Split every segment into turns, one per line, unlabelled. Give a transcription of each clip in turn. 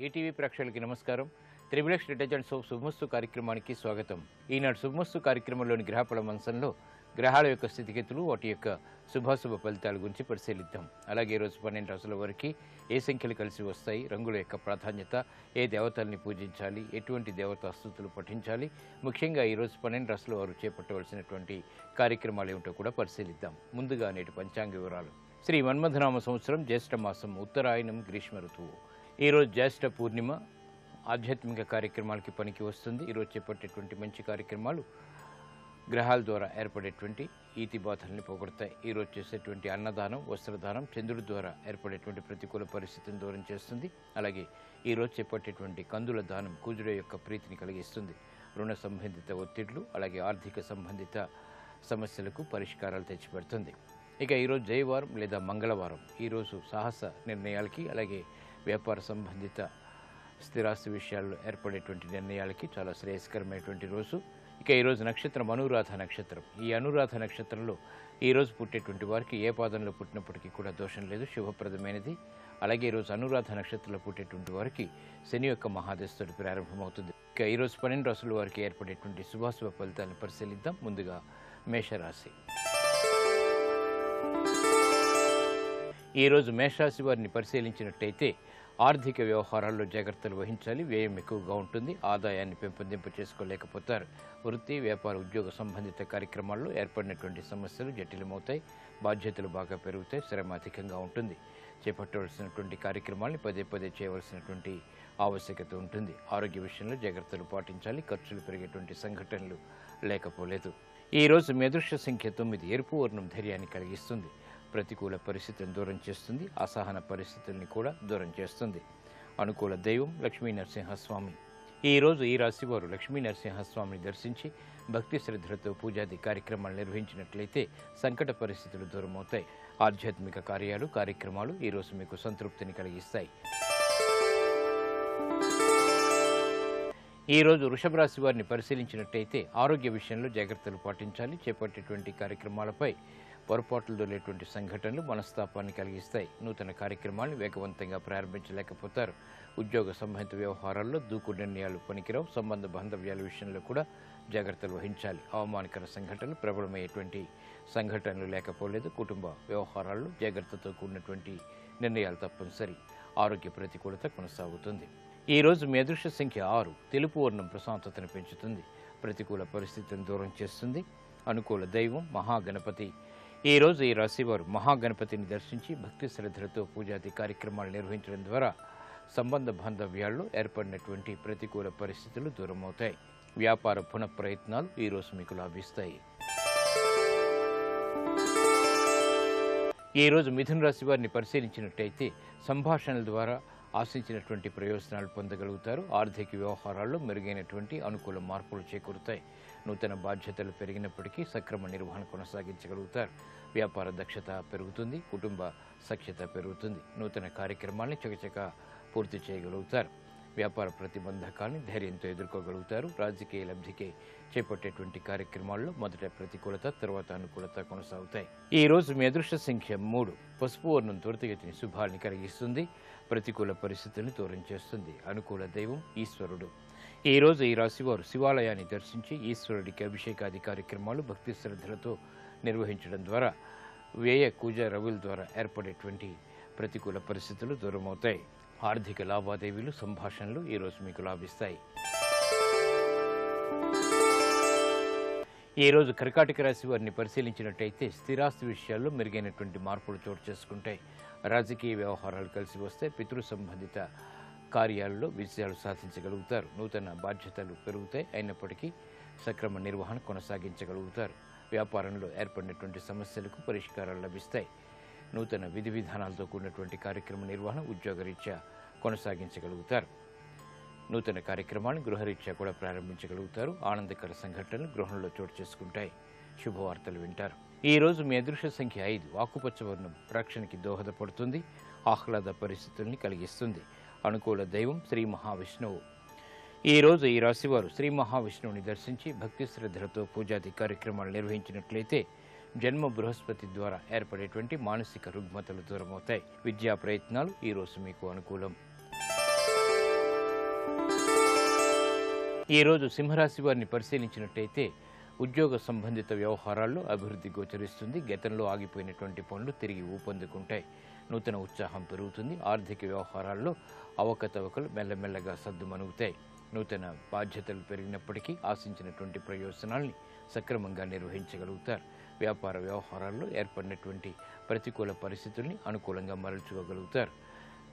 ETV ప్రేక్షకులకి నమస్కారం. Triplex detergents of శుభమస్తు కార్యక్రమానికి స్వాగతం. ఈనాడు శుభమస్తు కార్యక్రమంలోని గ్రహఫల మంచంలో గ్రహాల యొక్క స్థితిగతులు, వాటి యొక్క శుభాశుభ ఫలితాల గురించి పరిశీలిద్దాం. అలాగే ఈరోజు 12 రాసుల వారికి ఏ సంఖ్యలు కలిసి వస్తాయి, రంగుల యొక్క ప్రాధాన్యత, ఏ దేవతల్ని పూజించాలి, ఎటువంటి దేవతా స్తుతులు పఠించాలి, ముఖ్యంగా ఈరోజు 12 రాసుల వారు చేపట్టవలసినటువంటి కార్యక్రమాలు ఏమిటో కూడా పరిశీలిద్దాం. ముందుగా నేటి పంచాంగ వివరాలు. శ్రీ మన్మథనామ సంవత్సరం జ్యేష్ఠ మాసం, ఉత్తరాయణం, గ్రీష్మ ఋతువు. ఈరోజు జ్యేష్ఠ పూర్ణిమ. ఆధ్యాత్మిక కార్యక్రమాలకి పనికి వస్తుంది. ఈరోజు చేపట్టేటువంటి మంచి కార్యక్రమాలు గ్రహాల ద్వారా ఏర్పడేటువంటి ఈతి బాధల్ని పోగొడతాయి. ఈరోజు చేసేటువంటి అన్నదానం, వస్త్రదానం చంద్రుడి ద్వారా ఏర్పడేటువంటి ప్రతికూల పరిస్థితిని దూరం చేస్తుంది. అలాగే ఈరోజు చేపట్టేటువంటి కందుల దానం కుజుడు యొక్క ప్రీతిని కలిగిస్తుంది. రుణ సంబంధిత ఒత్తిళ్లు, అలాగే ఆర్థిక సంబంధిత సమస్యలకు పరిష్కారాలు తెచ్చిపెడుతుంది. ఇక ఈరోజు జయవారం లేదా మంగళవారం. ఈరోజు సాహస నిర్ణయాలకి, అలాగే వ్యాపార సంబంధిత స్థిరాస్తి విషయాల్లో ఏర్పడేటువంటి నిర్ణయాలకి చాలా శ్రేయస్కరమైనటువంటి రోజు. ఇక ఈరోజు నక్షత్రం అనురాధ నక్షత్రం. ఈ అనురాధ నక్షత్రంలో ఈరోజు పుట్టేటువంటి వారికి ఏ పాదంలో పుట్టినప్పటికీ కూడా దోషం లేదు, శుభప్రదమైనది. అలాగే ఈరోజు అనురాధ నక్షత్రంలో పుట్టేటువంటి వారికి శని యొక్క మహాదశతోటి ప్రారంభమవుతుంది. ఇక ఈరోజు 12 రాసుల వారికి ఏర్పడేటువంటి శుభాశుభ ఫలితాలను పరిశీలిద్దాం. ముందుగా మేషరాశి. ఈరోజు మేషరాశి వారిని పరిశీలించినట్టయితే ఆర్థిక వ్యవహారాల్లో జాగ్రత్తలు వహించాలి. వ్యయం ఎక్కువగా ఉంటుంది. ఆదాయాన్ని పెంపొందింప చేసుకోలేకపోతారు. వృత్తి, వ్యాపార, ఉద్యోగ సంబంధిత కార్యక్రమాల్లో ఏర్పడినటువంటి సమస్యలు జటిలమవుతాయి. బాధ్యతలు బాగా పెరుగుతాయి. శ్రమ అధికంగా ఉంటుంది. చేపట్టవలసినటువంటి కార్యక్రమాల్ని పదే పదే చేయవలసినటువంటి ఆవశ్యకత ఉంటుంది. ఆరోగ్య విషయంలో జాగ్రత్తలు పాటించాలి. ఖర్చులు పెరిగేటువంటి సంఘటనలు లేకపోలేదు. ఈరోజు మీ అదృష్ట సంఖ్య 9. ఎరుపు వర్ణం ధైర్యాన్ని కలిగిస్తుంది. ప్రతికూల పరిస్థితులను దూరం చేస్తుంది. అసహన పరిస్థితుల్ని కూడా దూరం చేస్తుంది. అనుకూల దైవం లక్ష్మీ నరసింహస్వామి. ఈరోజు ఈ రాశి వారు లక్ష్మీ నరసింహస్వామిని దర్శించి భక్తి శ్రద్ధలతో పూజాది కార్యక్రమాలు నిర్వహించినట్లయితే సంకట పరిస్థితులు దూరమవుతాయి. ఆధ్యాత్మిక కార్యక్రమాలు ఈరోజు మీకు సంతృప్తిని కలిగిస్తాయి. ఈరోజు వృషభ రాశి వారిని పరిశీలించినట్టయితే ఆరోగ్య విషయంలో జాగ్రత్తలు పాటించాలి. చేపట్టేటువంటి కార్యక్రమాలపై పొరపాట్లు దొరికేటువంటి సంఘటనలు మనస్తాపాన్ని కలిగిస్తాయి. నూతన కార్యక్రమాలను వేగవంతంగా ప్రారంభించలేకపోతారు. ఉద్యోగ సంబంధిత వ్యవహారాల్లో దూకుడు నిర్ణయాలు పనికిరావు. సంబంధ బాంధవ్యాల విషయంలో కూడా జాగ్రత్తలు వహించాలి. అవమానకర సంఘటనలు ప్రబలమయ్యేటువంటి సంఘటనలు లేకపోలేదు. కుటుంబ వ్యవహారాల్లో జాగ్రత్తతో కూడినటువంటి నిర్ణయాలు తప్పనిసరి. ఆరోగ్య ప్రతికూలత కొనసాగుతుంది. ఈరోజు మీ అదృష్ట సంఖ్య 6. తెలుపు వర్ణం ప్రశాంతతను పెంచుతుంది. ప్రతికూల పరిస్థితిని దూరం చేస్తుంది. అనుకూల దైవం మహాగణపతి. ఈరోజు ఈ రాశివారు మహాగణపతిని దర్శించి భక్తి శ్రద్ధలతో పూజాది కార్యక్రమాలు నిర్వహించడం ద్వారా సంబంధ బాంధవ్యాల్లో ఏర్పడినటువంటి ప్రతికూల పరిస్థితులు దూరమవుతాయి. వ్యాపార పునఃప్రయత్నాలు ఈరోజు మీకు లాభిస్తాయి. ఈరోజు మిథున రాశి వారిని పరిశీలించినట్టయితే సంభాషణల ద్వారా ఆశించినటువంటి ప్రయోజనాలు పొందగలుగుతారు. ఆర్థిక వ్యవహారాల్లో మెరుగైనటువంటి అనుకూల మార్పులు చేకూరుతాయి. నూతన బాధ్యతలు పెరిగినప్పటికీ సక్రమ నిర్వహణ కొనసాగించగలుగుతారు. వ్యాపార దక్షత పెరుగుతుంది. కుటుంబ సఖ్యత పెరుగుతుంది. నూతన కార్యక్రమాల్ని చకచక పూర్తి చేయగలుగుతారు. వ్యాపార ప్రతిబంధకాల్ని ధైర్యంతో ఎదుర్కోగలుగుతారు. రాజకీయ లబ్ధికి చేపట్టేటువంటి కార్యక్రమాల్లో మొదట ప్రతికూలత, తర్వాత అనుకూలత కొనసాగుతాయి. ఈ రోజు మీ అదృష్ట సంఖ్య 3. పసుపు వర్ణం త్వరితగతిని శుభాన్ని కలిగిస్తుంది. ప్రతికూల పరిస్థితుల్ని దూరం చేస్తుంది. అనుకూల దైవం ఈశ్వరుడు. ఈ రోజు ఈ రాశివారు శివాలయాన్ని దర్శించి ఈశ్వరుడికి అభిషేకాది కార్యక్రమాలు భక్తి శ్రద్ధలతో నిర్వహించడం ద్వారా వ్యయ కుజ రవుల ద్వారా ఏర్పడేటువంటి ప్రతికూల పరిస్థితులు దూరమవుతాయి. ఆర్థిక లావాదేవీలు, సంభాషణలు ఈరోజు మీకు లాభిస్తాయి. ఈరోజు కర్కాటక రాశి వారిని పరిశీలించినట్టయితే స్థిరాస్తి విషయాల్లో మెరుగైనటువంటి మార్పులు చోటు చేసుకుంటాయి. రాజకీయ వ్యవహారాలు కలిసి వస్తే పితృ సంబంధిత కార్యాలలో విజయాలు సాధించగలుగుతారు. నూతన బాధ్యతలు పెరుగుతాయి. అయినప్పటికీ సక్రమ నిర్వహణ కొనసాగించగలుగుతారు. వ్యాపారంలో ఏర్పడినటువంటి సమస్యలకు పరిష్కారాలు లభిస్తాయి. నూతన విధి విధానాలతో కూడినటువంటి కార్యక్రమ నిర్వహణ ఉద్యోగరీత్యా కొనసాగించగలుగుతారు. నూతన కార్యక్రమాలను గృహరీత్యా కూడా ప్రారంభించగలుగుతారు. ఆనందకర సంఘటనలు గృహంలో చోటు చేసుకుంటాయి. శుభవార్తలు వింటారు. ఈ రోజు మీ అదృష్ట సంఖ్య 5. ఆకుపచ్చ వర్ణం రక్షణకి దోహదపడుతుంది. ఆహ్లాద పరిస్థితుల్ని కలిగిస్తుంది. అనుకూల దైవం శ్రీ మహావిష్ణువు. ఈ రోజు ఈ రాశివారు శ్రీ మహావిష్ణువుని దర్శించి భక్తి శ్రద్ధలతో పూజాది కార్యక్రమాలు నిర్వహించినట్లయితే జన్మ బృహస్పతి ద్వారా ఏర్పడేటువంటి మానసిక రుగ్మతలు దూరమవుతాయి. విద్యా ప్రయత్నాలు ఈరోజు మీకు అనుకూలం. ఈ రోజు సింహరాశి వారిని పరిశీలించినట్టయితే ఉద్యోగ సంబంధిత వ్యవహారాల్లో అభివృద్ధి గోచరిస్తుంది. గతంలో ఆగిపోయినటువంటి పనులు తిరిగి ఊపందుకుంటాయి. నూతన ఉత్సాహం పెరుగుతుంది. ఆర్థిక వ్యవహారాల్లో అవకతవకలు మెల్లమెల్లగా సద్దుమణుగుతాయి. నూతన బాధ్యతలు పెరిగినప్పటికీ ఆశించినటువంటి ప్రయోజనాల్ని సక్రమంగా నిర్వహించగలుగుతారు. వ్యాపార వ్యవహారాల్లో ఏర్పడినటువంటి ప్రతికూల పరిస్థితుల్ని అనుకూలంగా మరల్చుకోగలుగుతారు.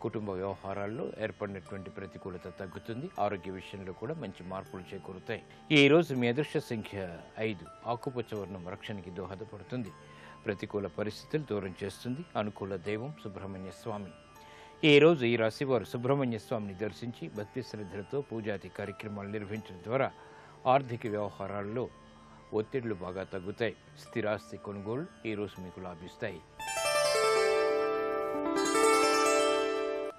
కుటుంబ వ్యవహారాల్లో ఏర్పడినటువంటి ప్రతికూలత తగ్గుతుంది. ఆరోగ్య విషయంలో కూడా మంచి మార్పులు చేకూరుతాయి. ఈ రోజు మీ అదృష్ట సంఖ్య 5. ఆకుపచ్చ వర్ణం రక్షణకి దోహదపడుతుంది. ప్రతికూల పరిస్థితులు దూరం చేస్తుంది. అనుకూల దైవం సుబ్రహ్మణ్య స్వామి. ఈ రోజు ఈ రాశివారు సుబ్రహ్మణ్య స్వామిని దర్శించి భక్తి శ్రద్ధలతో పూజాది కార్యక్రమాలు నిర్వహించడం ద్వారా ఆర్థిక వ్యవహారాల్లో ఒత్తిళ్లు బాగా తగ్గుతాయి. స్థిరాస్తి కొనుగోళ్లు ఈ రోజు మీకు లాభిస్తాయి.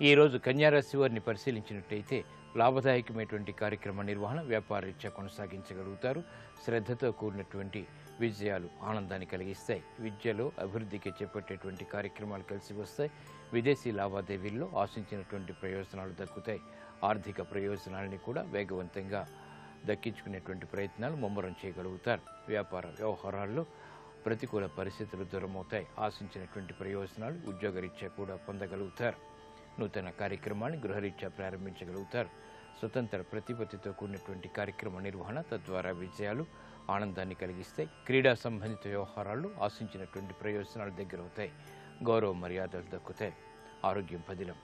ఈ రోజు కన్యారాశి వారిని పరిశీలించినట్టయితే లాభదాయకమైనటువంటి కార్యక్రమ నిర్వహణ వ్యాపారరీత్యా కొనసాగించగలుగుతారు. శ్రద్ధతో కూడినటువంటి విజయాలు ఆనందాన్ని కలిగిస్తాయి. విద్యలో అభివృద్ధికి చేపట్టేటువంటి కార్యక్రమాలు కలిసి వస్తాయి. విదేశీ లావాదేవీల్లో ఆశించినటువంటి ప్రయోజనాలు దక్కుతాయి. ఆర్థిక ప్రయోజనాలని కూడా వేగవంతంగా దక్కించుకునేటువంటి ప్రయత్నాలు ముమ్మరం చేయగలుగుతారు. వ్యాపార వ్యవహారాల్లో ప్రతికూల పరిస్థితులు దూరమవుతాయి. ఆశించినటువంటి ప్రయోజనాలు ఉద్యోగరీత్యా కూడా పొందగలుగుతారు. నూతన కార్యక్రమాన్ని గృహరీత్యా ప్రారంభించగలుగుతారు. స్వతంత్ర ప్రతిపత్తితో కూడినటువంటి కార్యక్రమ నిర్వహణ తద్వారా విజయాలు ఆనందాన్ని కలిగిస్తాయి. క్రీడా సంబంధిత వ్యవహారాల్లో ఆశించినటువంటి ప్రయోజనాలు దగ్గరవుతాయి. గౌరవ మర్యాదలు దక్కుతాయి. ఆరోగ్యం పదిలం.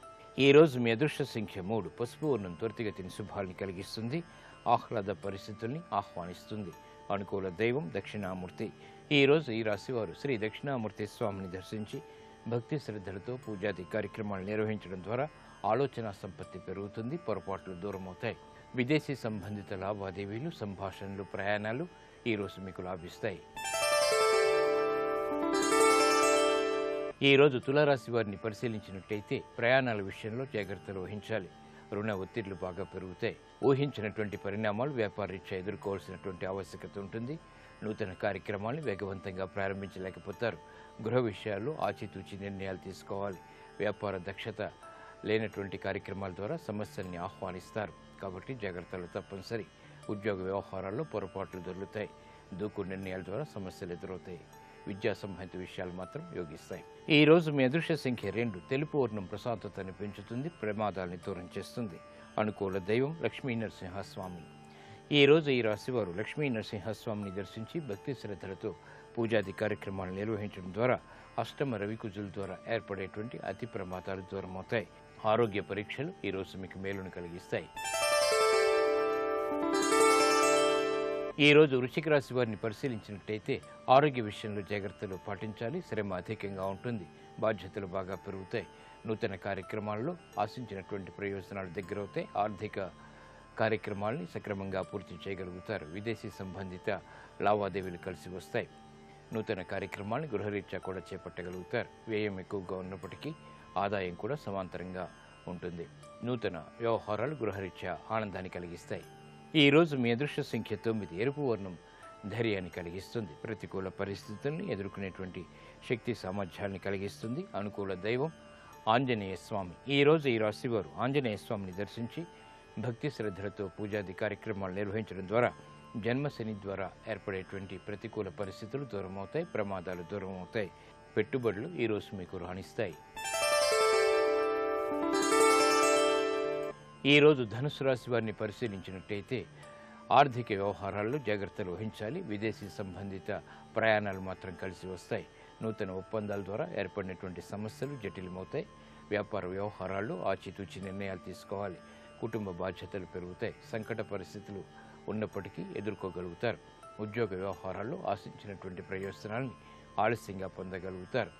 ఈ రోజు మీ అదృష్ట సంఖ్య 3. పసుపు వర్ణం త్వరితగతిని శుభాల్ని కలిగిస్తుంది. ఆహ్లాద పరిస్థితుల్ని ఆహ్వానిస్తుంది. అనుకూల దైవం దక్షిణామూర్తి. ఈ రోజు ఈ రాశివారు శ్రీ దక్షిణామూర్తి స్వామిని దర్శించి భక్తి శ్రద్ధలతో పూజాది కార్యక్రమాలు నిర్వహించడం ద్వారా ఆలోచన సంపత్తి పెరుగుతుంది. పొరపాట్లు దూరమవుతాయి. విదేశీ సంబంధిత లావాదేవీలు, సంభాషణలు, ప్రయాణాలు ఈ రోజు మీకు లాభిస్తాయి. ఈ రోజు తులారాశి వారిని పరిశీలించినట్టయితే ప్రయాణాల విషయంలో జాగ్రత్తలు వహించాలి. రుణ ఒత్తిళ్లు బాగా పెరుగుతాయి. ఊహించినటువంటి పరిణామాలు వ్యాపారరీత్యా ఎదుర్కోవాల్సినటువంటి ఆవశ్యకత ఉంటుంది. నూతన కార్యక్రమాలను వేగవంతంగా ప్రారంభించలేకపోతారు. గృహ విషయాల్లో ఆచితూచి నిర్ణయాలు తీసుకోవాలి. వ్యాపార దక్షత లేనటువంటి కార్యక్రమాల ద్వారా సమస్యల్ని ఆహ్వానిస్తారు. కాబట్టి జాగ్రత్తలు తప్పనిసరి. ఉద్యోగ వ్యవహారాల్లో పొరపాట్లు దొరుకుతాయి. దూకుడు నిర్ణయాల ద్వారా సమస్యలు ఎదురవుతాయి. విద్యా సంబంధిత విషయాలు మాత్రం యోగిస్తాయి. ఈ రోజు మీ అదృష్ట సంఖ్య 2. తెలుపు వర్ణం ప్రశాంతతని పెంచుతుంది. ప్రమాదాలని దూరం చేస్తుంది. అనుకూల దైవం లక్ష్మీ నరసింహస్వామి. ఈ రోజు ఈ రాశివారు లక్ష్మీ నరసింహస్వామిని దర్శించి భక్తి శ్రద్ధలతో పూజాది కార్యక్రమాలు నిర్వహించడం ద్వారా అష్టమ రవికుజుల ద్వారా ఏర్పడేటువంటి అతి ప్రమాదాలు దూరమవుతాయి. ఆరోగ్య పరీక్షలు ఈ రోజు మీకు మేలును కలిగిస్తాయి. ఈ రోజు వృశ్చిక రాశి వారిని పరిశీలించినట్టయితే ఆరోగ్య విషయంలో జాగ్రత్తలు పాటించాలి. శ్రమ అధికంగా ఉంటుంది. బాధ్యతలు బాగా పెరుగుతాయి. నూతన కార్యక్రమాల్లో ఆశించినటువంటి ప్రయోజనాలు దగ్గరవుతాయి. ఆర్థిక కార్యక్రమాలని సక్రమంగా పూర్తి చేయగలుగుతారు. విదేశీ సంబంధిత లావాదేవీలు కలిసి వస్తాయి. నూతన కార్యక్రమాలను గృహరీత్యా కూడా చేపట్టగలుగుతారు. వ్యయం ఎక్కువగా ఉన్నప్పటికీ ఆదాయం కూడా సమాంతరంగా ఉంటుంది. నూతన వ్యవహారాలు గృహరీత్యా ఆనందాన్ని కలిగిస్తాయి. ఈ రోజు మీ అదృష్ట సంఖ్య 9. ఎరుపు వర్ణం ధైర్యాన్ని కలిగిస్తుంది. ప్రతికూల పరిస్థితుల్ని ఎదుర్కొనేటువంటి శక్తి సామర్థ్యాన్ని కలిగిస్తుంది. అనుకూల దైవం ఆంజనేయ స్వామి. ఈ రోజు ఈ రాశివారు ఆంజనేయ స్వామిని దర్శించి భక్తి శ్రద్ధలతో పూజాది కార్యక్రమాలు నిర్వహించడం ద్వారా జన్మశని ద్వారా ఏర్పడేటువంటి ప్రతికూల పరిస్థితులు దూరమవుతాయి. ప్రమాదాలు దూరమవుతాయి. పెట్టుబడులు ఈ రోజు మీకు రాణిస్తాయి. ఈ రోజు ధనుసు రాశి వారిని పరిశీలించినట్టయితే ఆర్థిక వ్యవహారాల్లో జాగ్రత్తలు వహించాలి. విదేశీ సంబంధిత ప్రయాణాలు మాత్రం కలిసి వస్తాయి. నూతన ఒప్పందాల ద్వారా ఏర్పడినటువంటి సమస్యలు జటిలమవుతాయి. వ్యాపార వ్యవహారాల్లో ఆచితూచి నిర్ణయాలు తీసుకోవాలి. కుటుంబ బాధ్యతలు పెరుగుతాయి. సంకట పరిస్థితులు ఉన్నప్పటికీ ఎదుర్కోగలుగుతారు. ఉద్యోగ వ్యవహారాల్లో ఆశించినటువంటి ప్రయోజనాల్ని ఆలస్యంగా పొందగలుగుతారు.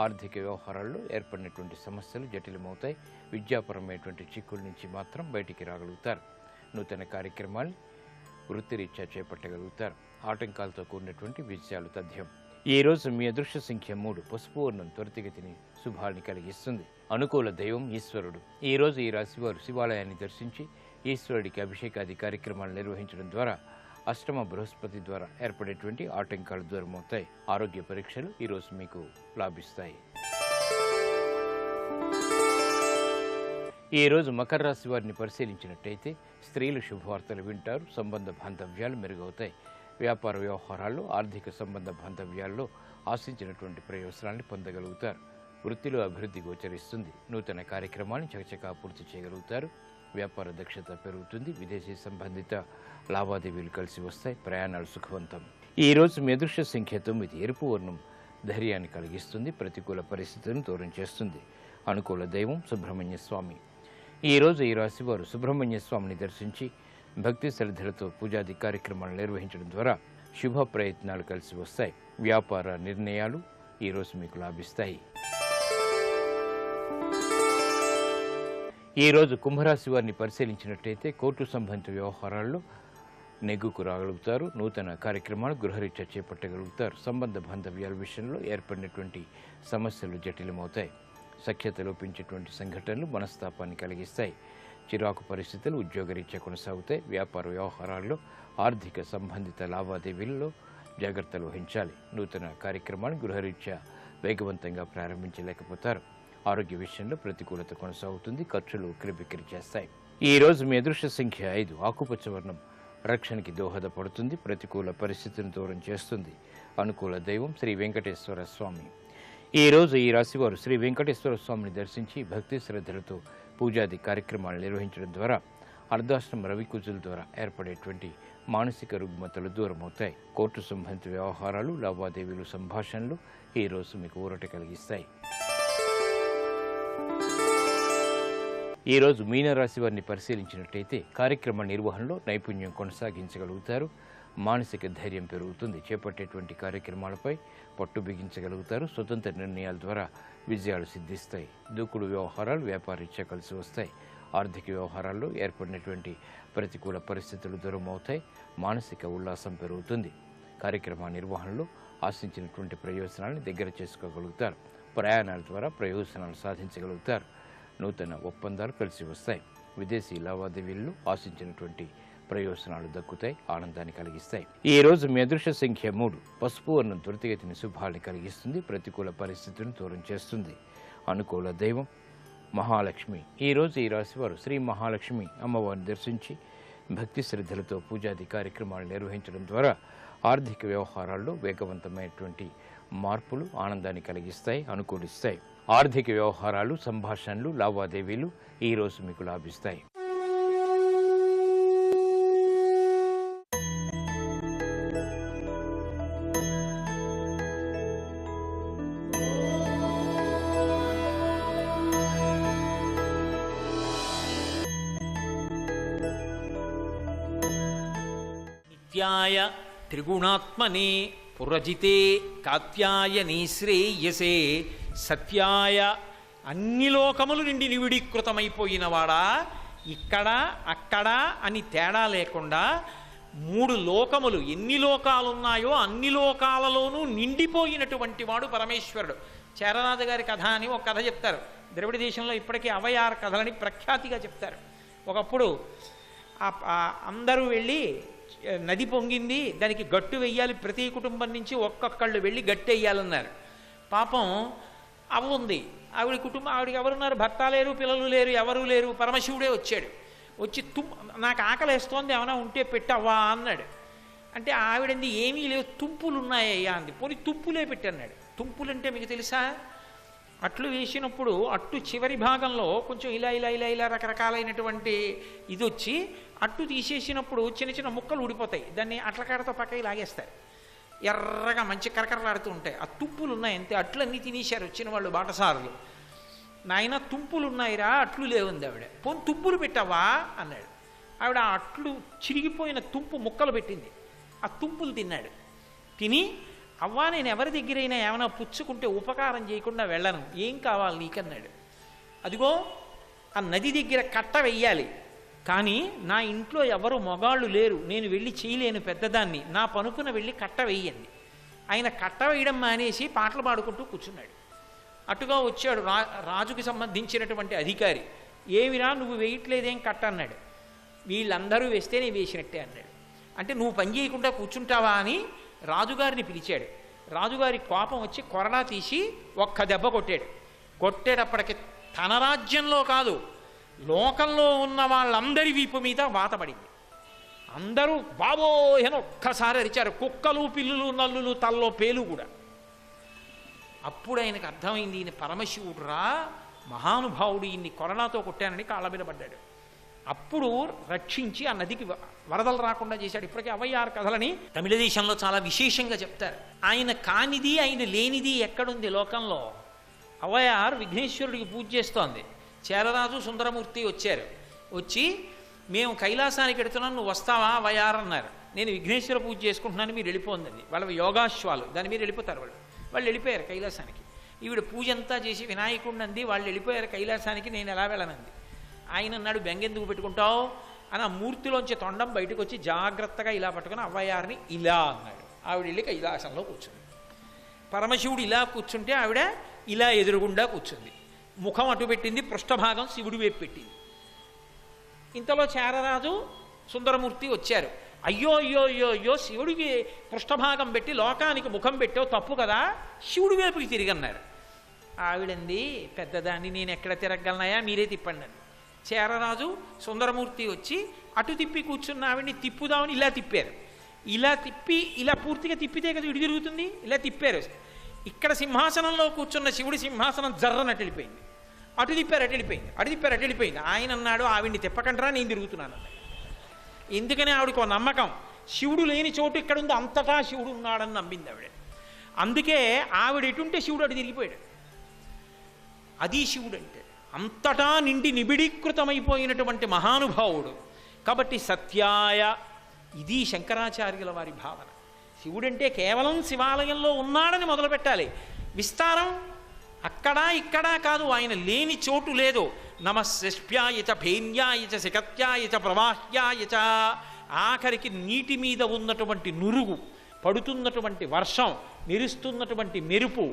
ఆర్థిక వ్యవహారాల్లో ఏర్పడినటువంటి సమస్యలు జటిలమవుతాయి. విద్యాపరమైనటువంటి చిక్కుల నుంచి మాత్రం బయటికి రాగలుగుతారు. నూతన కార్యక్రమాల్ని వృత్తిరీత్యా చేపట్టగలుగుతారు. ఆటంకాలతో కూడినటువంటి విజయాలు తథ్యం. ఈ రోజు మీ అదృష్ట సంఖ్య 3. పసుపు వర్ణం త్వరితగతిని శుభాల్ని కలిగిస్తుంది. అనుకూల దైవం ఈశ్వరుడు. ఈ రోజు ఈ రాశివారు శివాలయాన్ని దర్శించి ఈశ్వరుడికి అభిషేకాది కార్యక్రమాలు నిర్వహించడం ద్వారా అష్టమ బృహస్పతి ద్వారా ఏర్పడేటువంటి ఆటంకాలు దూరమవుతాయి. ఆరోగ్య పరీక్షలు ఈరోజు మీకు లాభిస్తాయి. ఈరోజు మకర రాశి వారిని పరిశీలించినట్టయితే స్త్రీలు శుభవార్తలు వింటారు, సంబంధ బాంధవ్యాలు మెరుగవుతాయి. వ్యాపార వ్యవహారాల్లో, ఆర్థిక సంబంధ బాంధవ్యాల్లో ఆశించినటువంటి ప్రయోజనాన్ని పొందగలుగుతారు. వృత్తిలో అభివృద్ధి గోచరిస్తుంది. నూతన కార్యక్రమాన్ని చకచకా పూర్తి చేయగలుగుతారు. వ్యాపార దక్షత పెరుగుతుంది. విదేశీ సంబంధిత లావాదేవీలు కలిసి వస్తాయి. ప్రయాణాలు సుఖవంతం. ఈరోజు మీ అదృష్ట సంఖ్య 9. ఎరుపు వర్ణం ధైర్యాన్ని కలిగిస్తుంది. ప్రతికూల పరిస్థితులను దూరం చేస్తుంది. అనుకూల దైవం సుబ్రహ్మణ్య స్వామి. ఈరోజు ఈ రాశి వారు సుబ్రహ్మణ్య స్వామిని దర్శించి భక్తి శ్రద్ధలతో పూజాది కార్యక్రమాలు నిర్వహించడం ద్వారా శుభ ప్రయత్నాలు కలిసి వస్తాయి. వ్యాపార నిర్ణయాలు ఈరోజు మీకు లాభిస్తాయి. ఈరోజు కుంభరాశి వారిని పరిశీలించినట్టయితే కోర్టు సంబంధిత వ్యవహారాల్లో నెగ్గుకు రాగలుగుతారు. నూతన కార్యక్రమాలు గృహరీత్యా చేపట్టగలుగుతారు. సంబంధ బాంధవ్యాల విషయంలో ఏర్పడినటువంటి సమస్యలు జటిలమవుతాయి. సఖ్యత లోపించేటువంటి సంఘటనలు మనస్తాపాన్ని కలిగిస్తాయి. చిరాకు పరిస్థితులు ఉద్యోగరీత్యా కొనసాగుతాయి. వ్యాపార వ్యవహారాల్లో, ఆర్థిక సంబంధిత లావాదేవీల్లో జాగ్రత్తలు వహించాలి. నూతన కార్యక్రమాన్ని గృహరీత్యా వేగవంతంగా ప్రారంభించలేకపోతారు. ఆరోగ్య విషయంలో ప్రతికూలత కొనసాగుతుంది. ఖర్చులు ఉక్కిరిబిక్కిరి చేస్తాయి. ఈరోజు మీ అదృష్ట సంఖ్య 5. ఆకుపచ్చ వర్ణం రక్షణకి దోహదపడుతుంది. ప్రతికూల పరిస్థితిని దూరం చేస్తుంది. అనుకూల దైవం శ్రీ వెంకటేశ్వర స్వామి. ఈరోజు ఈ రాశివారు శ్రీ వెంకటేశ్వర స్వామిని దర్శించి భక్తి శ్రద్ధలతో పూజాది కార్యక్రమాలు నిర్వహించడం ద్వారా అర్ధాష్టమ రవికుజుల ద్వారా ఏర్పడేటువంటి మానసిక రుగ్మతలు దూరమవుతాయి. కోర్టు సంబంధిత వ్యవహారాలు, లావాదేవీలు, సంభాషణలు ఈరోజు మీకు ఊరట కలిగిస్తాయి. ఈరోజు మీనరాశి వారిని పరిశీలించినట్టయితే కార్యక్రమ నిర్వహణలో నైపుణ్యం కొనసాగించగలుగుతారు. మానసిక ధైర్యం పెరుగుతుంది. చేపట్టేటువంటి కార్యక్రమాలపై పట్టు బిగించగలుగుతారు. స్వతంత్ర నిర్ణయాల ద్వారా విజయాలు సిద్ధిస్తాయి. దూకుడు వ్యవహారాలు వ్యాపారీత్యా కలిసి వస్తాయి. ఆర్థిక వ్యవహారాల్లో ఏర్పడినటువంటి ప్రతికూల పరిస్థితులు దూరం అవుతాయి. మానసిక ఉల్లాసం పెరుగుతుంది. కార్యక్రమ నిర్వహణలో ఆశించినటువంటి ప్రయోజనాలను దగ్గర చేసుకోగలుగుతారు. ప్రయాణాల ద్వారా ప్రయోజనాలు సాధించగలుగుతారు. నూతన ఒప్పందాలు కలిసి వస్తాయి. విదేశీ లావాదేవీల్లో ఆశించినటువంటి ప్రయోజనాలు దక్కుతాయి. ఆనందాన్ని కలిగిస్తాయి. ఈ రోజు మీ అదృష్ట సంఖ్య 3. పసుపు వర్ణం త్వరితగతిని శుభాన్ని కలిగిస్తుంది. ప్రతికూల పరిస్థితులను దూరం చేస్తుంది. అనుకూల దైవం మహాలక్ష్మి. ఈరోజు ఈ రాశి వారు శ్రీ మహాలక్ష్మి అమ్మవారిని దర్శించి భక్తి శ్రద్ధలతో పూజాది కార్యక్రమాలు నిర్వహించడం ద్వారా ఆర్థిక వ్యవహారాల్లో వేగవంతమైనటువంటి మార్పులు ఆనందాన్ని కలిగిస్తాయి, అనుకూలిస్తాయి. ఆర్థిక వ్యవహారాలు, సంభాషణలు, లావాదేవీలు ఈరోజు మీకు లాభిస్తాయి.
నిత్యాయ త్రిగుణాత్మనే పురజితే కాత్యాయనీ శ్రేయసే సత్యాయ అన్ని లోకములు నిండి నివిడీకృతమైపోయినవాడా, ఇక్కడ అక్కడ అని తేడా లేకుండా 3 లోకములు, ఎన్ని లోకాలున్నాయో అన్ని లోకాలలోనూ నిండిపోయినటువంటి వాడు పరమేశ్వరుడు. చేరరాజు గారి కథ అని ఒక కథ చెప్తారు. ద్రవిడ దేశంలో ఇప్పటికీ అవయార కథలని ప్రఖ్యాతిగా చెప్తారు. ఒకప్పుడు అందరూ వెళ్ళి నది పొంగింది, దానికి గట్టు వెయ్యాలి, ప్రతి కుటుంబం నుంచి ఒక్కొక్కళ్ళు వెళ్ళి గట్టి వెయ్యాలన్నారు. పాపం అవ్వ ఉంది, ఆవిడ కుటుంబం, ఆవిడకి ఎవరున్నారు, భర్త లేరు, పిల్లలు లేరు, ఎవరూ లేరు. పరమశివుడే వచ్చాడు. వచ్చి నాకు ఆకలేస్తోంది, ఏమైనా ఉంటే పెట్టవ్వా అన్నాడు. అంటే ఆవిడంది ఏమీ లేవు, తుంపులు ఉన్నాయ్యా అంది. పోనీ తుంపులే పెట్టన్నాడు. తుంపులంటే మీకు తెలుసా? అట్లు వేసినప్పుడు అట్టు చివరి భాగంలో కొంచెం ఇలా ఇలా ఇలా ఇలా రకరకాలైనటువంటి ఇది వచ్చి అట్టు తీసేసినప్పుడు చిన్న చిన్న ముక్కలు ఊడిపోతాయి. దాన్ని అట్లకాడతో పక్కకి లాగేస్తారు. ఎర్రగా మంచి కరకరలాడుతూ ఉంటాయి. ఆ తుంపులు ఉన్నాయి అంతే. అట్లన్నీ తినేశారు వచ్చిన వాళ్ళు బాటసారులు. నాయన తుంపులు ఉన్నాయిరా, అట్లు లేవుంది ఆవిడ. పోనీ తుంపులు పెట్టవా అన్నాడు. ఆవిడ ఆ అట్లు చిరిగిపోయిన తుంపు ముక్కలు పెట్టింది. ఆ తుంపులు తిన్నాడు. తిని, అవ్వా నేను ఎవరి దగ్గరైనా ఏమైనా పుచ్చుకుంటే ఉపకారం చేయకుండా వెళ్ళను, ఏం కావాలి నీకన్నాడు. అదిగో ఆ నది దగ్గర కట్ట వెయ్యాలి, కానీ నా ఇంట్లో ఎవరు మొగాళ్ళు లేరు, నేను వెళ్ళి చేయలేను పెద్దదాన్ని, నా పనుకున వెళ్ళి కట్ట వెయ్యండి. ఆయన కట్ట వేయడం మానేసి పాటలు పాడుకుంటూ కూర్చున్నాడు. అటుగా వచ్చాడు రాజుకి సంబంధించినటువంటి అధికారి. ఏమిరా నువ్వు వేయట్లేదేం కట్ట అన్నాడు. వీళ్ళందరూ వేస్తే నేను వేసినట్టే అన్నాడు. అంటే నువ్వు పని చేయకుండా కూర్చుంటావా అని రాజుగారిని పిలిచాడు. రాజుగారి కోపం వచ్చి కొరడా తీసి ఒక్క దెబ్బ కొట్టాడు. కొట్టేటప్పటికి తన రాజ్యంలో కాదు, లోకంలో ఉన్న వాళ్ళందరి వీపు మీద వాత పడింది. అందరూ బాబోయ్ అని ఒక్కసారి అరిచారు. కుక్కలు, పిల్లులు, నల్లులు, తల్లో పేలు కూడా. అప్పుడు ఆయనకు అర్థమైంది, ఈయన పరమశివుడు రా, మహానుభావుడు, ఈయన్ని కొరడాతో కొట్టానని కాళ్ళ మీద పడ్డాడు. అప్పుడు రక్షించి ఆ నదికి వరదలు రాకుండా చేశాడు. ఇప్పటికీ అవయ్యారు కథలని తమిళ దేశంలో చాలా విశేషంగా చెప్తారు. ఆయన కానిది, ఆయన లేనిది ఎక్కడుంది లోకంలో? అవయార్ విఘ్నేశ్వరుడికి పూజ చేస్తోంది. చేరరాజు, సుందరమూర్తి వచ్చారు. వచ్చి మేము కైలాసానికి వెడుతున్నాం, నువ్వు వస్తావా అవయార్ అన్నారు. నేను విఘ్నేశ్వర పూజ చేసుకుంటున్నాను, మీరు వెళ్ళిపోందండి. వాళ్ళ యోగాశ్వాలు, దాని మీద వెళ్ళిపోతారు వాళ్ళు వెళ్ళిపోయారు కైలాసానికి. ఈవిడ పూజ అంతా చేసి వినాయకుడిని అంది, వాళ్ళు వెళ్ళిపోయారు కైలాసానికి, నేను ఎలా వెళ్ళనంది. ఆయన అన్నాడు, బెంగెందుకు పెట్టుకుంటావు అని ఆ మూర్తిలోంచి తొండం బయటకు వచ్చి జాగ్రత్తగా ఇలా పట్టుకుని అవ్వయారిని ఇలా అన్నాడు. ఆవిడ వెళ్ళి కైలాసంలో కూర్చుంది. పరమశివుడు ఇలా కూర్చుంటే ఆవిడ ఇలా ఎదురుగుండా కూర్చుంది. ముఖం అటు పెట్టింది, పృష్ఠభాగం శివుడి వైపు పెట్టింది. ఇంతలో చేరరాజు, సుందరమూర్తి వచ్చారు. అయ్యో అయ్యో అయ్యో అయ్యో, శివుడికి పృష్ఠభాగం పెట్టి లోకానికి ముఖం పెట్టావు, తప్పు కదా, శివుడి వైపుకి తిరిగన్నారు. ఆవిడంది, పెద్దదాన్ని నేను ఎక్కడ తిరగలనాయా, మీరే తిప్పండి అని. చేరరాజు, సుందరమూర్తి వచ్చి అటు తిప్పి కూర్చున్న ఆవిడ్ని తిప్పుదామని ఇలా తిప్పారు. ఇలా తిప్పి, ఇలా పూర్తిగా తిప్పితే కదా ఇటు తిరుగుతుంది, ఇలా తిప్పారు. ఇక్కడ సింహాసనంలో కూర్చున్న శివుడి సింహాసనం జర్రనట్టు వెళ్ళిపోయింది. అటు తిప్పారు అటు వెళ్ళిపోయింది, అటు తిప్పారు అటు వెళ్ళిపోయింది. ఆయన అన్నాడు, ఆవిడ్ని తిప్పకంటారా, నేను తిరుగుతున్నాను అన్నాడు. ఎందుకని ఆవిడకు ఒక నమ్మకం, శివుడు లేని చోటు ఇక్కడ ఉంది, అంతటా శివుడు ఉన్నాడని నమ్మింది ఆవిడ. అందుకే ఆవిడ ఎటుంటే శివుడు అటు తిరిగిపోయాడు. అది శివుడు అంటే, అంతటా నిండి నిబిడీకృతమైపోయినటువంటి మహానుభావుడు. కాబట్టి సత్యాయ, ఇది శంకరాచార్యుల వారి భావన. శివుడంటే కేవలం శివాలయంలో ఉన్నాడని మొదలుపెట్టాలి. విస్తారం అక్కడా ఇక్కడా కాదు, ఆయన లేని చోటు లేదు. నమస్ష్ప్యాయచ భేన్యాయచ శిఖత్యాయచ ప్రవాహ్యాయచ, ఆఖరికి నీటి మీద ఉన్నటువంటి నురుగు, పడుతున్నటువంటి వర్షం, మెరుస్తున్నటువంటి మెరుపు,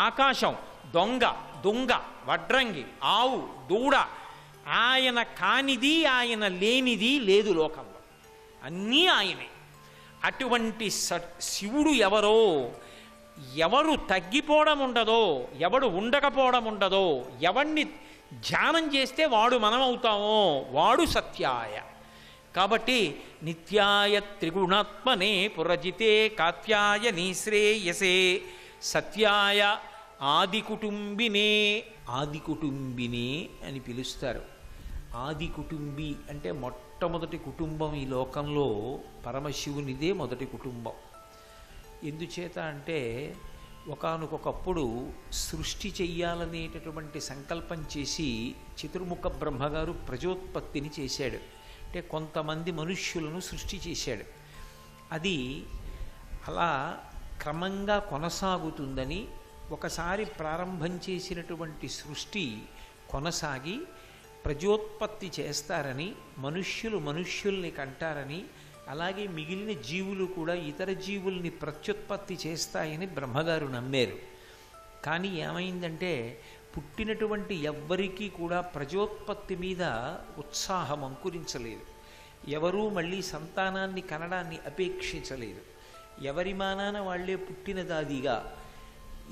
ఆకాశం, దొంగ, దుంగ, వడ్రంగి, ఆవు, దూడ, ఆయన కానిది, ఆయన లేనిది లేదు లోకంలో, అన్నీ ఆయనే. అటువంటి శివుడు ఎవరో, ఎవరు తగ్గిపోవడం ఉండదో, ఎవడు ఉండకపోవడం ఉండదో, ఎవడిని ధ్యానం చేస్తే వాడు మనం అవుతామో వాడు సత్యాయ. కాబట్టి నిత్యాయ త్రిగుణాత్మనే పురజితే కాత్యాయనీ శ్రేయసే సత్యాయ ఆది కుటుంబినే. ఆది కుటుంబినే అని పిలుస్తారు. ఆది కుటుంబి అంటే మొట్టమొదటి కుటుంబం ఈ లోకంలో పరమశివునిదే మొదటి కుటుంబం. ఎందుచేత అంటే ఒకానొకప్పుడు సృష్టి చెయ్యాలనేటటువంటి సంకల్పం చేసి చతుర్ముఖ బ్రహ్మగారు ప్రజోత్పత్తిని చేశాడు. అంటే కొంతమంది మనుష్యులను సృష్టి చేశాడు. అది అలా క్రమంగా కొనసాగుతుందని, ఒకసారి ప్రారంభం చేసినటువంటి సృష్టి కొనసాగి ప్రజోత్పత్తి చేస్తారని, మనుష్యులు మనుష్యుల్ని కంటారని, అలాగే మిగిలిన జీవులు కూడా ఇతర జీవుల్ని ప్రత్యుత్పత్తి చేస్తాయని బ్రహ్మగారు నమ్మారు. కానీ ఏమైందంటే పుట్టినటువంటి ఎవ్వరికీ కూడా ప్రజోత్పత్తి మీద ఉత్సాహం అంకురించలేదు. ఎవరూ మళ్ళీ సంతానాన్ని కనడాన్ని అపేక్షించలేదు. ఎవరి మానాన వాళ్లే పుట్టినదాదిగా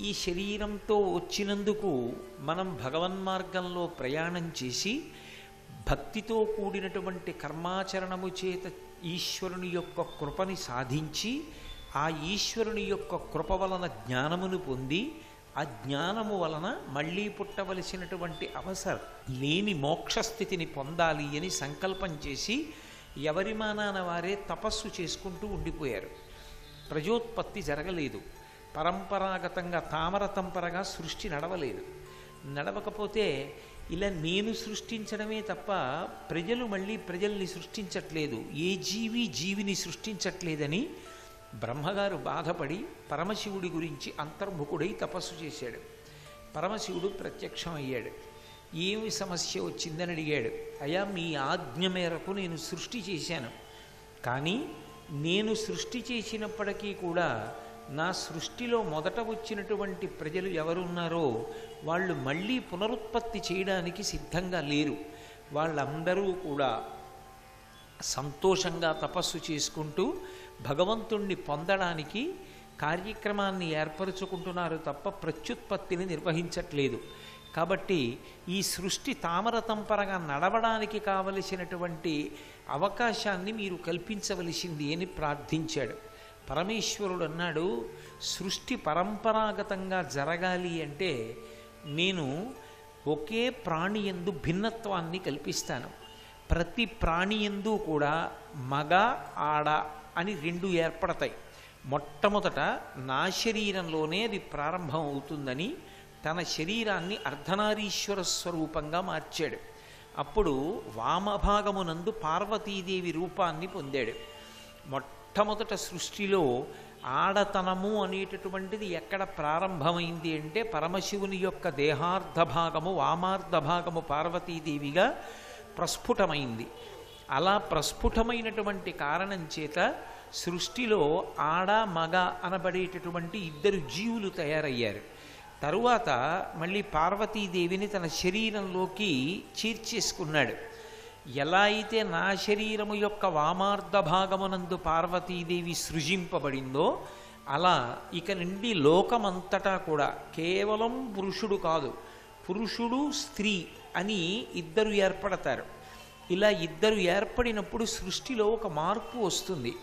ఈ శరీరంతో వచ్చినందుకు మనం భగవన్మార్గంలో ప్రయాణం చేసి భక్తితో కూడినటువంటి కర్మాచరణము చేత ఈశ్వరుని యొక్క కృపని సాధించి, ఆ ఈశ్వరుని యొక్క కృప వలన జ్ఞానమును పొంది, ఆ జ్ఞానము వలన మళ్ళీ పుట్టవలసినటువంటి అవసరం లేని మోక్షస్థితిని పొందాలి అని సంకల్పం చేసి ఎవరి మానాన వారే తపస్సు చేసుకుంటూ ఉండిపోయారు. ప్రజోత్పత్తి జరగలేదు. పరంపరాగతంగా తామరతంపరగా సృష్టి నడవలేదు. నడవకపోతే ఇలా నేను సృష్టించడమే తప్ప ప్రజలు మళ్ళీ ప్రజల్ని సృష్టించట్లేదు, ఏ జీవి జీవిని సృష్టించట్లేదని బ్రహ్మగారు బాధపడి పరమశివుడి గురించి అంతర్ముఖుడై తపస్సు చేశాడు. పరమశివుడు ప్రత్యక్షం అయ్యాడు. ఏమి సమస్య వచ్చిందని అడిగాడు. అయ్యా, మీ ఆజ్ఞ మేరకు నేను సృష్టి చేశాను, కానీ నేను సృష్టి చేసినప్పటికీ కూడా నా సృష్టిలో మొదట వచ్చినటువంటి ప్రజలు ఎవరున్నారో వాళ్ళు మళ్ళీ పునరుత్పత్తి చేయడానికి సిద్ధంగా లేరు. వాళ్ళందరూ కూడా సంతోషంగా తపస్సు చేసుకుంటూ భగవంతుణ్ణి పొందడానికి కార్యక్రమాన్ని ఏర్పరచుకుంటున్నారు తప్ప ప్రత్యుత్పత్తిని నిర్వహించట్లేదు. కాబట్టి ఈ సృష్టి తామరతంపరగా నడవడానికి కావలసినటువంటి అవకాశాన్ని మీరు కల్పించవలసింది అని ప్రార్థించాడు. పరమేశ్వరుడు అన్నాడు, సృష్టి పరంపరాగతంగా జరగాలి అంటే నేను ఒకే ప్రాణి యందు భిన్నత్వాన్ని కల్పిస్తాను. ప్రతి ప్రాణి యందు కూడా మగ ఆడ అని రెండు ఏర్పడతాయి. మొట్టమొదట నా శరీరంలోనే అది ప్రారంభం అవుతుందని తన శరీరాన్ని అర్ధనారీశ్వర స్వరూపంగా మార్చాడు. అప్పుడు వామభాగమునందు పార్వతీదేవి రూపాన్ని పొందాడు. మొట్టమొదట సృష్టిలో ఆడతనము అనేటటువంటిది ఎక్కడ ప్రారంభమైంది అంటే పరమశివుని యొక్క దేహార్ధ భాగము వామార్ధ భాగము పార్వతీదేవిగా ప్రస్ఫుటమైంది. అలా ప్రస్ఫుటమైనటువంటి కారణం చేత సృష్టిలో ఆడ మగ అనబడేటటువంటి ఇద్దరు జీవులు తయారయ్యారు. తరువాత మళ్ళీ పార్వతీదేవిని తన శరీరంలోకి చేర్చేసుకున్నాడు. ఎలా అయితే నా శరీరము యొక్క వామార్ధ భాగమునందు పార్వతీదేవి సృజింపబడిందో అలా ఇక నుండి లోకమంతటా కూడా కేవలం పురుషుడు కాదు, పురుషుడు స్త్రీ అని ఇద్దరు ఏర్పడతారు. ఇలా ఇద్దరు ఏర్పడినప్పుడు సృష్టిలో ఒక మార్పు వస్తుంది.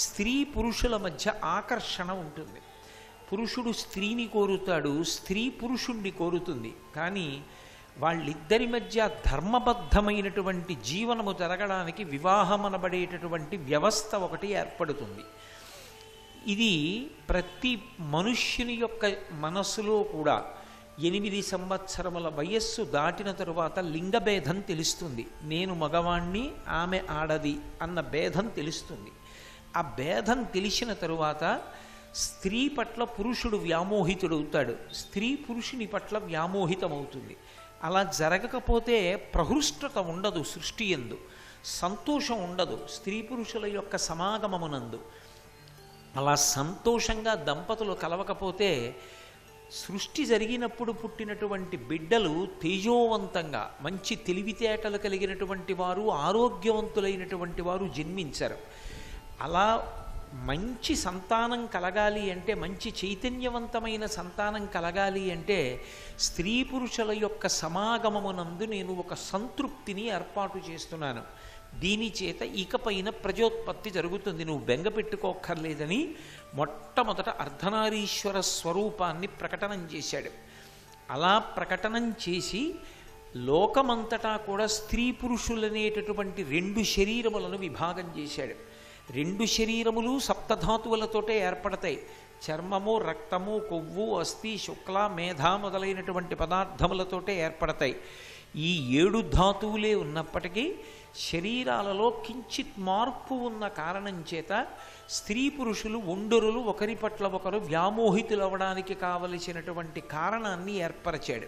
స్త్రీ పురుషుల మధ్య ఆకర్షణ ఉంటుంది. పురుషుడు స్త్రీని కోరుతాడు, స్త్రీ పురుషుణ్ణి కోరుతుంది. కానీ వాళ్ళిద్దరి మధ్య ధర్మబద్ధమైనటువంటి జీవనము జరగడానికి వివాహం అనబడేటటువంటి వ్యవస్థ ఒకటి ఏర్పడుతుంది. ఇది ప్రతి మనుష్యుని యొక్క మనస్సులో కూడా 8 సంవత్సరముల వయస్సు దాటిన తరువాత లింగభేదం తెలుస్తుంది. నేను మగవాణ్ణి, ఆమె ఆడది అన్న భేదం తెలుస్తుంది. ఆ భేదం తెలిసిన తరువాత స్త్రీ పట్ల పురుషుడు వ్యామోహితుడవుతాడు, స్త్రీ పురుషుని పట్ల వ్యామోహితమవుతుంది. అలా జరగకపోతే ప్రహృష్టత ఉండదు, సృష్టి యందు సంతోషం ఉండదు, స్త్రీ పురుషుల యొక్క సమాగమమునందు. అలా సంతోషంగా దంపతులు కలవకపోతే సృష్టి జరిగినప్పుడు పుట్టినటువంటి బిడ్డలు తేజోవంతంగా మంచి తెలివితేటలు కలిగినటువంటి వారు, ఆరోగ్యవంతులైనటువంటి వారు జన్మించరు. అలా మంచి సంతానం కలగాలి అంటే, మంచి చైతన్యవంతమైన సంతానం కలగాలి అంటే స్త్రీ పురుషుల యొక్క సమాగమమునందు నేను ఒక సంతృప్తిని ఏర్పాటు చేస్తున్నాను. దీని చేత ఇకపైన ప్రజోత్పత్తి జరుగుతుంది, నువ్వు బెంగ పెట్టుకోక్కర్లేదని మొట్టమొదట అర్ధనారీశ్వర స్వరూపాన్ని ప్రకటనం చేశాడు. అలా ప్రకటనం చేసి లోకమంతటా కూడా స్త్రీ పురుషులనేటటువంటి 2 శరీరములను విభాగం చేశాడు. 2 శరీరములు సప్తధాతువులతోటే ఏర్పడతాయి. చర్మము, రక్తము, కొవ్వు, అస్థి, శుక్ల, మేధ మొదలైనటువంటి పదార్థములతోటే ఏర్పడతాయి. ఈ 7 ధాతువులే ఉన్నప్పటికీ శరీరాలలో కించిత్ మార్పు ఉన్న కారణం చేత స్త్రీ పురుషులు ఒండరులు ఒకరి పట్ల ఒకరు వ్యామోహితులవ్వడానికి కావలసినటువంటి కారణాన్ని ఏర్పరిచాడు.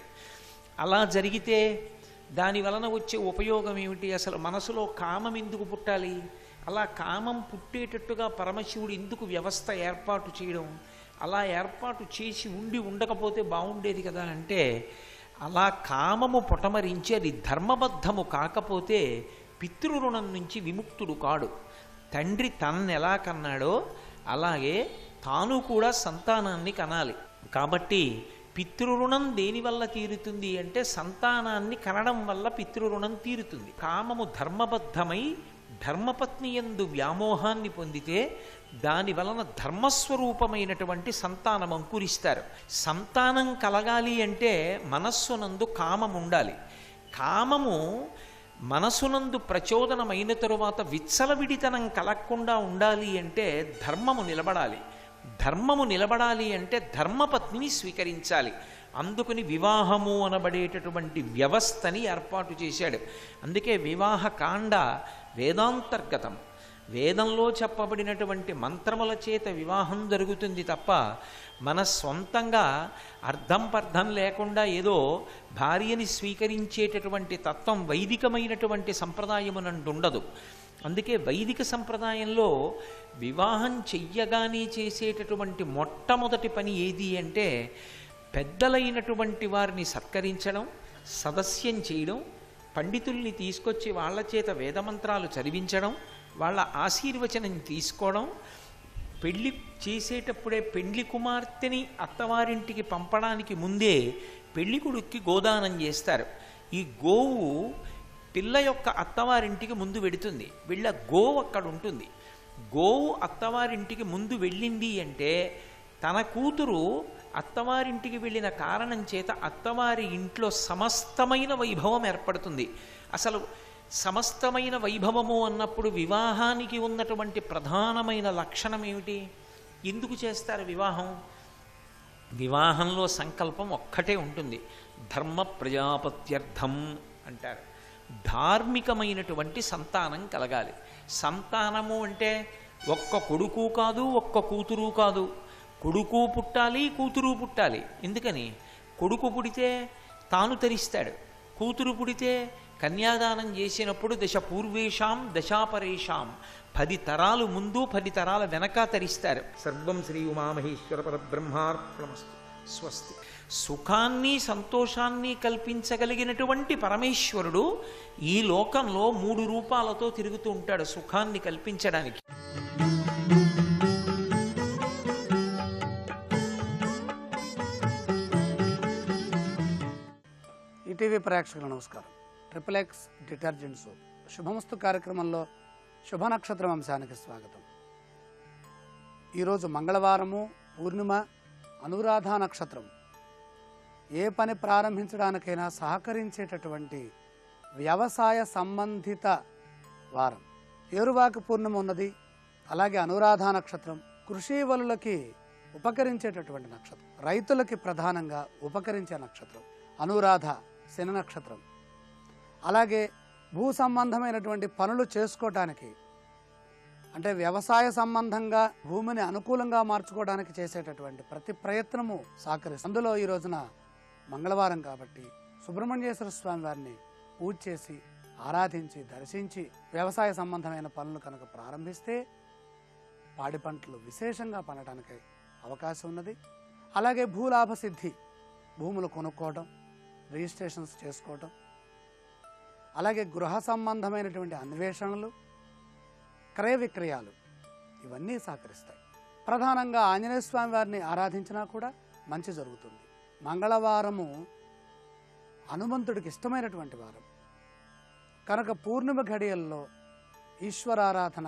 అలా జరిగితే దాని వలన వచ్చే ఉపయోగం ఏమిటి? అసలు మనసులో కామం ఎందుకు పుట్టాలి? అలా కామం పుట్టేటట్టుగా పరమశివుడు ఎందుకు వ్యవస్థ ఏర్పాటు చేయడం? అలా ఏర్పాటు చేసి ఉండకపోతే బాగుండేది కదా అంటే, అలా కామము పొటమరించి అది ధర్మబద్ధము కాకపోతే పితృరుణం నుంచి విముక్తుడు కాడు. తండ్రి తనని ఎలా కన్నాడో అలాగే తాను కూడా సంతానాన్ని కనాలి. కాబట్టి పితృరుణం దేనివల్ల తీరుతుంది అంటే సంతానాన్ని కనడం వల్ల పితృరుణం తీరుతుంది. కామము ధర్మబద్ధమై ధర్మపత్ని యందు వ్యామోహాన్ని పొందితే దాని వలన ధర్మస్వరూపమైనటువంటి సంతానం అంకురిస్తారు. సంతానం కలగాలి అంటే మనస్సునందు కామం ఉండాలి. కామము మనసునందు ప్రచోదనమైన తరువాత విచ్చలవిడితనం కలగకుండా ఉండాలి అంటే ధర్మము నిలబడాలి. ధర్మము నిలబడాలి అంటే ధర్మపత్నిని స్వీకరించాలి. అందుకని వివాహము అనబడేటటువంటి వ్యవస్థని ఏర్పాటు చేశాడు. అందుకే వివాహ కాండ వేదాంతర్గతం. వేదంలో చెప్పబడినటువంటి మంత్రముల చేత వివాహం జరుగుతుంది తప్ప మన స్వంతంగా అర్థం పర్థం లేకుండా ఏదో భార్యని స్వీకరించేటటువంటి తత్వం వైదికమైనటువంటి సంప్రదాయమునందు ఉండదు. అందుకే వైదిక సంప్రదాయంలో వివాహం చెయ్యగానే చేసేటటువంటి మొట్టమొదటి పని ఏది అంటే పెద్దలైనటువంటి వారిని సత్కరించడం, సదస్యం చేయడం, పండితుల్ని తీసుకొచ్చి వాళ్ళ చేత వేదమంత్రాలు చదివించడం, వాళ్ళ ఆశీర్వచనం తీసుకోవడం, పెళ్లి చేసేటప్పుడే పెండ్లి కుమార్తెని అత్తవారింటికి పంపడానికి ముందే పెళ్లి కొడుక్కి గోదానం చేస్తారు. ఈ గోవు పిల్ల యొక్క అత్తవారింటికి ముందు వెడుతుంది. వీళ్ళ గోవు అక్కడ ఉంటుంది. గోవు అత్తవారింటికి ముందు వెళ్ళింది అంటే తన కూతురు అత్తవారింటికి వెళ్ళిన కారణం చేత అత్తవారి ఇంట్లో సమస్తమైన వైభవం ఏర్పడుతుంది. అసలు సమస్తమైన వైభవము అన్నప్పుడు వివాహానికి ఉన్నటువంటి ప్రధానమైన లక్షణం ఏమిటి? ఎందుకు చేస్తారు వివాహం? వివాహంలో సంకల్పం ఒక్కటే ఉంటుంది, ధర్మ ప్రజాపత్యర్థం అంటారు. ధార్మికమైనటువంటి సంతానం కలగాలి. సంతానము అంటే ఒక్క కొడుకు కాదు, ఒక్క కూతురు కాదు. కొడుకు పుట్టాలి, కూతురు పుట్టాలి. ఎందుకని? కొడుకు పుడితే తాను తరిస్తాడు, కూతురు పుడితే కన్యాదానం చేసినప్పుడు దశ పూర్వేషాం దశాపరేషాం 10 తరాలు ముందు 10 తరాల వెనక తరిస్తారు. సర్వం శ్రీ ఉమామహేశ్వర పరబ్రహ్మార్పణమస్తు. స్వస్తి. సుఖాన్ని సంతోషాన్ని కల్పించగలిగినటువంటి పరమేశ్వరుడు ఈ లోకంలో 3 రూపాలతో తిరుగుతూ ఉంటాడు సుఖాన్ని కల్పించడానికి.
ఈటీవీ ప్రేక్షకులు నమస్కారం. XXX డిటర్జెంట్ సోప్ శుభమస్తు కార్యక్రమంలో శుభ నక్షత్రం అంశానికి స్వాగతం. ఈరోజు మంగళవారము, పూర్ణిమ, అనురాధ నక్షత్రం. ఏ పని ప్రారంభించడానికైనా సహకరించేటటువంటి వ్యవసాయ సంబంధిత వారం. ఏరువాక పూర్ణిమ ఉన్నది. అలాగే అనురాధ నక్షత్రం కృషి వలులకి ఉపకరించేటటువంటి నక్షత్రం, రైతులకి ప్రధానంగా ఉపకరించే నక్షత్రం. అనురాధ శని నక్షత్రం. అలాగే భూ సంబంధమైనటువంటి పనులు చేసుకోవటానికి, అంటే వ్యవసాయ సంబంధంగా భూమిని అనుకూలంగా మార్చుకోవడానికి చేసేటటువంటి ప్రతి ప్రయత్నము సహకరిస్తుంది. అందులో ఈ రోజున మంగళవారం కాబట్టి సుబ్రహ్మణ్యేశ్వర స్వామి వారిని పూజ చేసి ఆరాధించి దర్శించి వ్యవసాయ సంబంధమైన పనులు కనుక ప్రారంభిస్తే పాడి పంటలు విశేషంగా పండటానికి అవకాశం ఉన్నది. అలాగే భూలాభ సిద్ధి, భూములు కొనుక్కోవడం, రిజిస్ట్రేషన్స్ చేసుకోవటం, అలాగే గృహ సంబంధమైనటువంటి అన్వేషణలు, క్రయ విక్రయాలు ఇవన్నీ సహకరిస్తాయి. ప్రధానంగా ఆంజనేయ స్వామి వారిని ఆరాధించినా కూడా మంచి జరుగుతుంది. మంగళవారము హనుమంతుడికి ఇష్టమైనటువంటి వారం కనుక పూర్ణిమ ఘడియల్లో ఈశ్వరారాధన,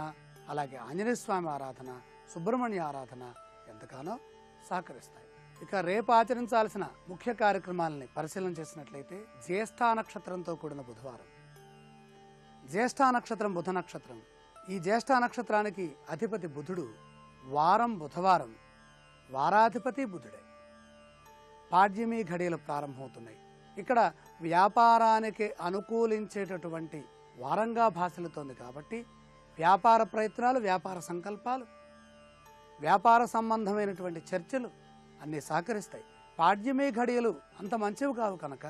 అలాగే ఆంజనేయ స్వామి ఆరాధన, సుబ్రహ్మణ్య ఆరాధన ఎంతగానో సహకరిస్తాయి. ఇక రేపు ఆచరించాల్సిన ముఖ్య కార్యక్రమాలని పరిశీలన చేసినట్లయితే జ్యేష్ఠ నక్షత్రంతో కూడిన బుధవారం. జ్యేష్ఠ నక్షత్రం బుధ నక్షత్రం. ఈ జ్యేష్ఠ నక్షత్రానికి అధిపతి బుధుడు. వారం బుధవారం, వారాధిపతి బుధుడే. పాడ్యమి ఘడియలు ప్రారంభమవుతున్నాయి. ఇక్కడ వ్యాపారానికి అనుకూలించేటటువంటి వారంగా భాషలుతోంది కాబట్టి వ్యాపార ప్రయత్నాలు, వ్యాపార సంకల్పాలు, వ్యాపార సంబంధమైనటువంటి చర్చలు అన్నీ సహకరిస్తాయి. పాడ్యమి ఘడియలు అంత మంచివి కావు కనుక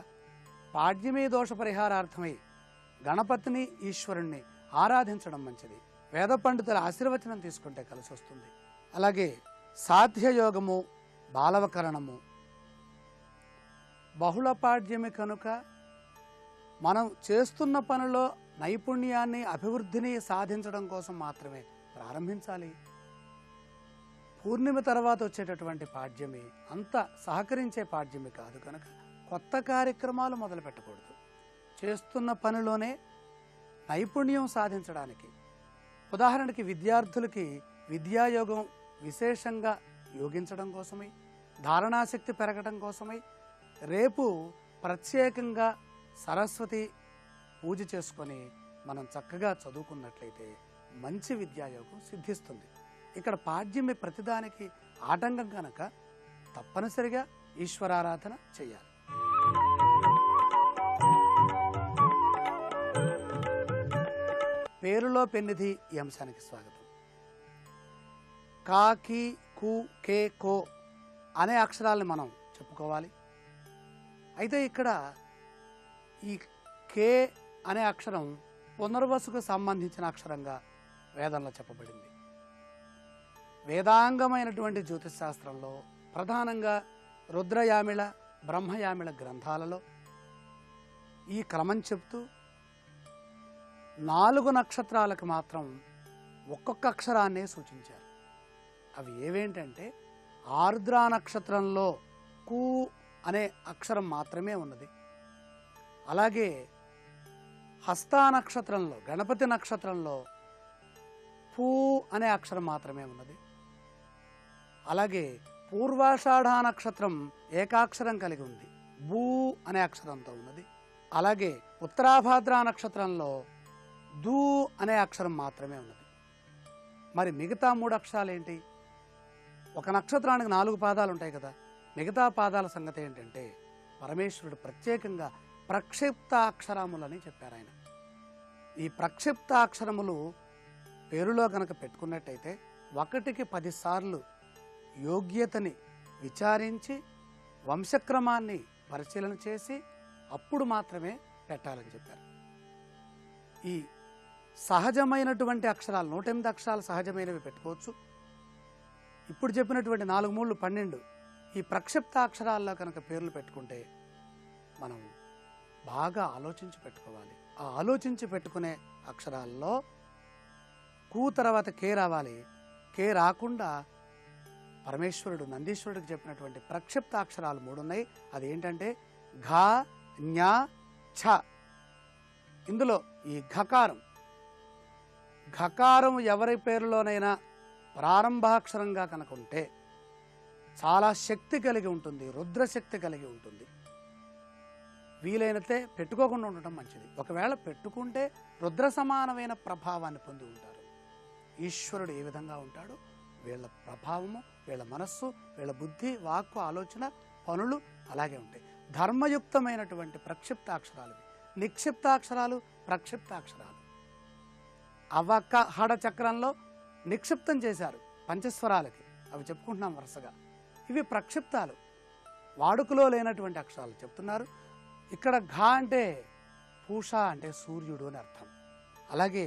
పాడ్యమి దోష పరిహారార్థమై గణపతిని, ఈశ్వరుణ్ణి ఆరాధించడం మంచిది. వేద పండితుల ఆశీర్వచనం తీసుకుంటే కలిసి వస్తుంది. అలాగే సాధ్యయోగము, బాలవకరణము, బహుళ పాడ్యమి కనుక మనం చేస్తున్న పనిలో నైపుణ్యాన్ని, అభివృద్ధిని సాధించడం కోసం మాత్రమే ప్రారంభించాలి. పూర్ణిమ తర్వాత వచ్చేటటువంటి పాడ్యమి అంత సహకరించే పాడ్యమి కాదు కనుక కొత్త కార్యక్రమాలు మొదలు పెట్టకూడదు. చేస్తున్న పనిలోనే నైపుణ్యం సాధించడానికి, ఉదాహరణకి విద్యార్థులకి విద్యాయోగం విశేషంగా యోగించడం కోసమై, ధారణాశక్తి పెరగడం కోసమై రేపు ప్రత్యేకంగా సరస్వతి పూజ చేసుకొని మనం చక్కగా చదువుకున్నట్లయితే మంచి విద్యాయోగం సిద్ధిస్తుంది. ఇక్కడ పాడ్యమి ప్రతిదానికి ఆటంకం కనుక తప్పనిసరిగా ఈశ్వరారాధన చేయాలి. పేరులో పెన్నిధి ఈ అంశానికి స్వాగతం. కా, కి, కు, కే, కో అనే అక్షరాలని మనం చెప్పుకోవాలి. అయితే ఇక్కడ ఈ కే అనే అక్షరం పునర్వసుకు సంబంధించిన అక్షరంగా వేదంలో చెప్పబడింది. వేదాంగమైనటువంటి జ్యోతిష్ శాస్త్రంలో ప్రధానంగా రుద్రయామిళ, బ్రహ్మయామిళ గ్రంథాలలో ఈ క్రమం చెప్తూ 4 నక్షత్రాలకు మాత్రం ఒక్కొక్క అక్షరాన్నే సూచించారు. అవి ఏవేంటంటే ఆర్ద్రా నక్షత్రంలో కు అనే అక్షరం మాత్రమే ఉన్నది. అలాగే హస్తా నక్షత్రంలో, గణపతి నక్షత్రంలో పూ అనే అక్షరం మాత్రమే ఉన్నది. అలాగే పూర్వాషాఢ నక్షత్రం ఏకాక్షరం కలిగి ఉంది, బూ అనే అక్షరంతో ఉన్నది. అలాగే ఉత్తరాభాద్ర నక్షత్రంలో దూ అనే అక్షరం మాత్రమే ఉన్నది. మరి మిగతా 3 అక్షరాలు ఏంటి? ఒక నక్షత్రానికి 4 పాదాలు ఉంటాయి కదా, మిగతా పాదాల సంగతి ఏంటంటే పరమేశ్వరుడు ప్రత్యేకంగా ప్రక్షిప్త అక్షరములని చెప్పారు ఆయన. ఈ ప్రక్షిప్త అక్షరములు పేరులో కనుక పెట్టుకున్నట్టయితే 1కి 10 సార్లు యోగ్యతని విచారించి వంశక్రమాన్ని పరిశీలన చేసి అప్పుడు మాత్రమే పెట్టాలని చెప్పారు. ఈ సహజమైనటువంటి అక్షరాలు 108 అక్షరాలు సహజమైనవి పెట్టుకోవచ్చు. ఇప్పుడు చెప్పినటువంటి 4 3 12 ఈ ప్రక్షిప్త అక్షరాల్లో కనుక పేర్లు పెట్టుకుంటే మనం బాగా ఆలోచించి పెట్టుకోవాలి. ఆ ఆలోచించి పెట్టుకునే అక్షరాల్లో కు తర్వాత కే రావాలి. కే రాకుండా పరమేశ్వరుడు నందీశ్వరుడికి చెప్పినటువంటి ప్రక్షిప్త అక్షరాలు 3 ఉన్నాయి. అది ఏంటంటే ఘ, ఞ, ఛ. ఇందులో ఈ ఘకారం ఎవరి పేరులోనైనా ప్రారంభాక్షరంగా కనుక ఉంటే చాలా శక్తి కలిగి ఉంటుంది, రుద్రశక్తి కలిగి ఉంటుంది. వీలైనతే పెట్టుకోకుండా ఉండటం మంచిది. ఒకవేళ పెట్టుకుంటే రుద్ర సమానమైన ప్రభావాన్ని పొంది ఉంటారు. ఈశ్వరుడు ఏ విధంగా ఉంటాడో వీళ్ళ ప్రభావము, వీళ్ళ మనస్సు, వీళ్ళ బుద్ధి, వాక్కు, ఆలోచన, పనులు అలాగే ఉంటాయి. ధర్మయుక్తమైనటువంటి ప్రక్షిప్తాక్షరాలు, నిక్షిప్తాక్షరాలు, ప్రక్షిప్తాక్షరాలు. అవక హడ చక్రంలో నిక్షిప్తం చేశారు పంచస్వరాలకి, అవి చెప్పుకుంటున్నాం వరుసగా. ఇవి ప్రక్షిప్తాలు, వాడుకలో లేనటువంటి అక్షరాలు చెప్తున్నారు. ఇక్కడ ఘ అంటే పూష అంటే సూర్యుడు అని అర్థం. అలాగే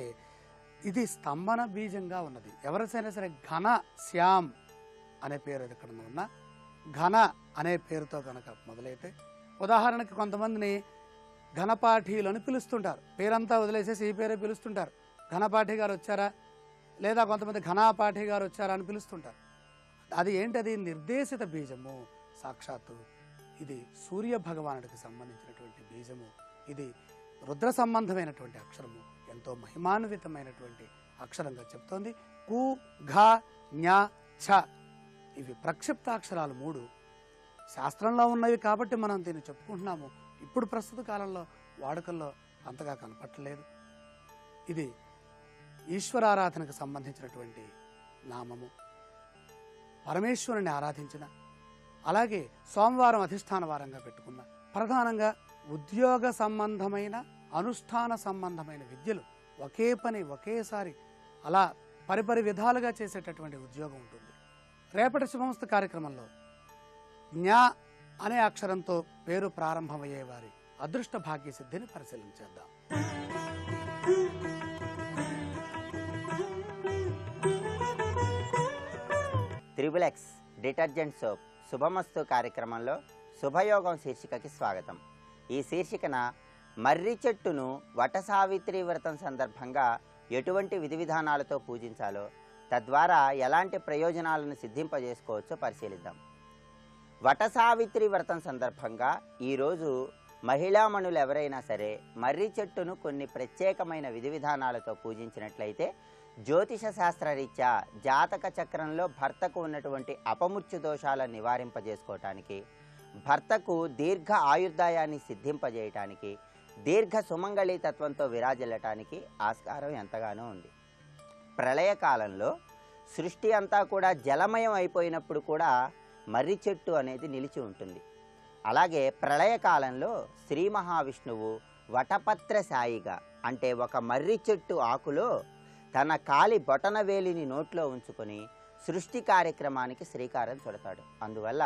ఇది స్తంభన బీజంగా ఉన్నది. ఎవరికైనా సరే ఘన శ్యామ్ అనే పేరు ఎక్కడ ఉన్నా ఘన అనే పేరుతో కనుక మొదలైతే, ఉదాహరణకి కొంతమందిని ఘనపాఠీలు అని పిలుస్తుంటారు. పేరంతా వదిలేసేసి ఈ పేరే పిలుస్తుంటారు. ఘనపాఠి గారు వచ్చారా, లేదా కొంతమంది ఘనాపాఠి గారు వచ్చారా అని పిలుస్తుంటారు. అది ఏంటది? నిర్దేశిత బీజము. సాక్షాత్తు ఇది సూర్య భగవానుడికి సంబంధించినటువంటి బీజము. ఇది రుద్ర సంబంధమైనటువంటి అక్షరము. ఎంతో మహిమాన్వితమైనటువంటి అక్షరంగా చెప్తోంది. కు, ఘ, ఞ, ఛ. ఇవి ప్రక్షిప్తాక్షరాలు 3 శాస్త్రంలో ఉన్నవి కాబట్టి మనం దీన్ని చెప్పుకుంటున్నాము. ఇప్పుడు ప్రస్తుత కాలంలో వాడుకల్లో అంతగా కనపట్టలేదు. ఇది ఈశ్వరారాధనకు సంబంధించినటువంటి నామము. పరమేశ్వరుని ఆరాధించిన, అలాగే సోమవారం అధిష్టాన వారంగా పెట్టుకున్న, ప్రధానంగా ఉద్యోగ సంబంధమైన, అనుష్ఠాన సంబంధమైన విద్యలు ఒకే పని ఒకేసారి అలా పరిపరి విధాలుగా చేసేటటువంటి ఉద్యోగం ఉంటుంది. రేపటి శుభమస్తు కార్యక్రమంలో జ్ఞ అనే అక్షరంతో పేరు ప్రారంభమయ్యే వారి అదృష్ట భాగ్య సిద్ధిని పరిశీలించేద్దాం.
త్రిబుల్ డిటర్జెంట్ సోప్ శుభమస్తు కార్యక్రమంలో శుభయోగం శీర్షికకి స్వాగతం. ఈ శీర్షికన మర్రి చెట్టును వట సావిత్రి వ్రతం సందర్భంగా ఎటువంటి విధి విధానాలతో పూజించాలో, తద్వారా ఎలాంటి ప్రయోజనాలను సిద్ధింపజేసుకోవచ్చో పరిశీలిద్దాం. వట సావిత్రి వ్రతం సందర్భంగా ఈరోజు మహిళామణులు ఎవరైనా సరే మర్రి చెట్టును కొన్ని ప్రత్యేకమైన విధి విధానాలతో పూజించినట్లయితే జ్యోతిష శాస్త్రరీత్యా జాతక చక్రంలో భర్తకు ఉన్నటువంటి అపమృత్యు దోషాలను నివారింపజేసుకోవటానికి, భర్తకు దీర్ఘ ఆయుర్దాయాన్ని సిద్ధింపజేయటానికి, దీర్ఘ సుమంగళీ తత్వంతో విరాజిల్లటానికి ఆస్కారం ఎంతగానో ఉంది. ప్రళయకాలంలో సృష్టి అంతా కూడా జలమయం అయిపోయినప్పుడు కూడా మర్రి చెట్టు అనేది నిలిచి ఉంటుంది. అలాగే ప్రళయకాలంలో శ్రీ మహావిష్ణువు వటపత్ర సాయిగా, అంటే ఒక మర్రి చెట్టు ఆకులో తన కాలి బొటన వేలిని నోట్లో ఉంచుకొని సృష్టి కార్యక్రమానికి శ్రీకారం చుడతాడు. అందువల్ల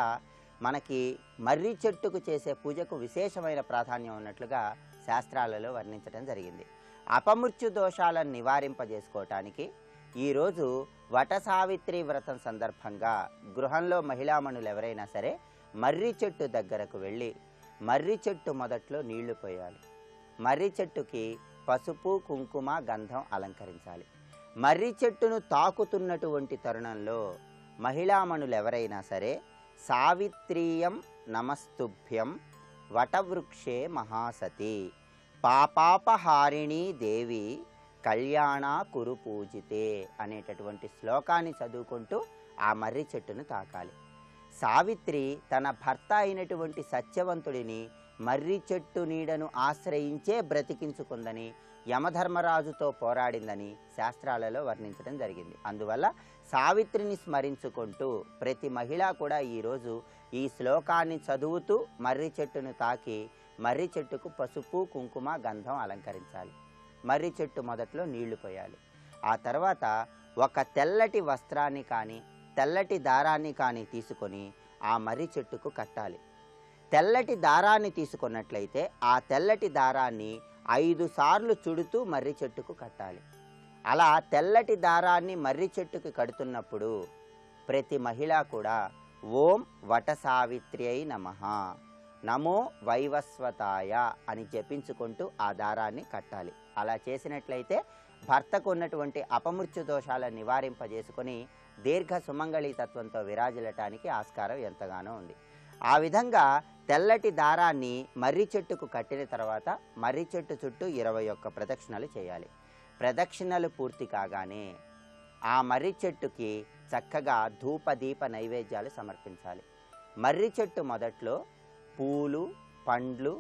మనకి మర్రి చెట్టుకు చేసే పూజకు విశేషమైన ప్రాధాన్యం ఉన్నట్లుగా శాస్త్రాలలో వర్ణించడం జరిగింది. అపమృత్యు దోషాలను నివారింపజేసుకోవటానికి ఈరోజు వట సావిత్రి వ్రతం సందర్భంగా గృహంలో మహిళామణులు ఎవరైనా సరే మర్రి చెట్టు దగ్గరకు వెళ్ళి మర్రి చెట్టు మొదట్లో నీళ్లు పోయాలి. మర్రి చెట్టుకి పసుపు, కుంకుమ, గంధం అలంకరించాలి. మర్రి చెట్టును తాకుతున్నటువంటి తరుణంలో మహిళామణులు ఎవరైనా సరే సావిత్రీయం నమస్తుభ్యం వటవృక్షే మహాసతి పాపాపహారిణీ దేవి కళ్యాణ కురు పూజితే అనేటటువంటి శ్లోకాన్ని చదువుకుంటూ ఆ మర్రి చెట్టును తాకాలి. సావిత్రి తన భర్త అయినటువంటి సత్యవంతుడిని మర్రి చెట్టు నీడను ఆశ్రయించే బ్రతికించుకుందని, యమధర్మరాజుతో పోరాడిందని శాస్త్రాలలో వర్ణించడం జరిగింది. అందువల్ల సావిత్రిని స్మరించుకుంటూ ప్రతి మహిళ కూడా ఈరోజు ఈ శ్లోకాన్ని చదువుతూ మర్రి చెట్టును తాకి మర్రి చెట్టుకు పసుపు, కుంకుమ, గంధం అలంకరించాలి. మర్రి చెట్టు మొదట్లో నీళ్లు పోయాలి. ఆ తర్వాత ఒక తెల్లటి వస్త్రాన్ని కానీ తెల్లటి దారాన్ని కానీ తీసుకొని ఆ మర్రి చెట్టుకు కట్టాలి. తెల్లటి దారాన్ని తీసుకున్నట్లయితే ఆ తెల్లటి దారాన్ని 5 సార్లు చుడుతూ మర్రి చెట్టుకు కట్టాలి. అలా తెల్లటి దారాన్ని మర్రి చెట్టుకు కడుతున్నప్పుడు ప్రతి మహిళ కూడా ఓం వట సావిత్ర్యై నమః, నమో వైవస్వతాయ అని జపించుకుంటూ ఆ దారాన్ని కట్టాలి. అలా చేసినట్లయితే భర్తకు ఉన్నటువంటి అపమృత్యు దోషాలను నివారింపజేసుకొని దీర్ఘ సుమంగళీ తత్వంతో విరాజిల్లటానికి ఆస్కారం ఎంతగానో ఉంది. ఆ విధంగా తెల్లటి దారాన్ని మర్రి చెట్టుకు కట్టిన తర్వాత మర్రి చెట్టు చుట్టూ 21 ప్రదక్షిణలు చేయాలి. ప్రదక్షిణలు పూర్తి కాగానే ఆ మర్రి చెట్టుకి చక్కగా ధూప దీప నైవేద్యాలు సమర్పించాలి. మర్రి చెట్టు మొదట్లో పూలు, పండ్లు,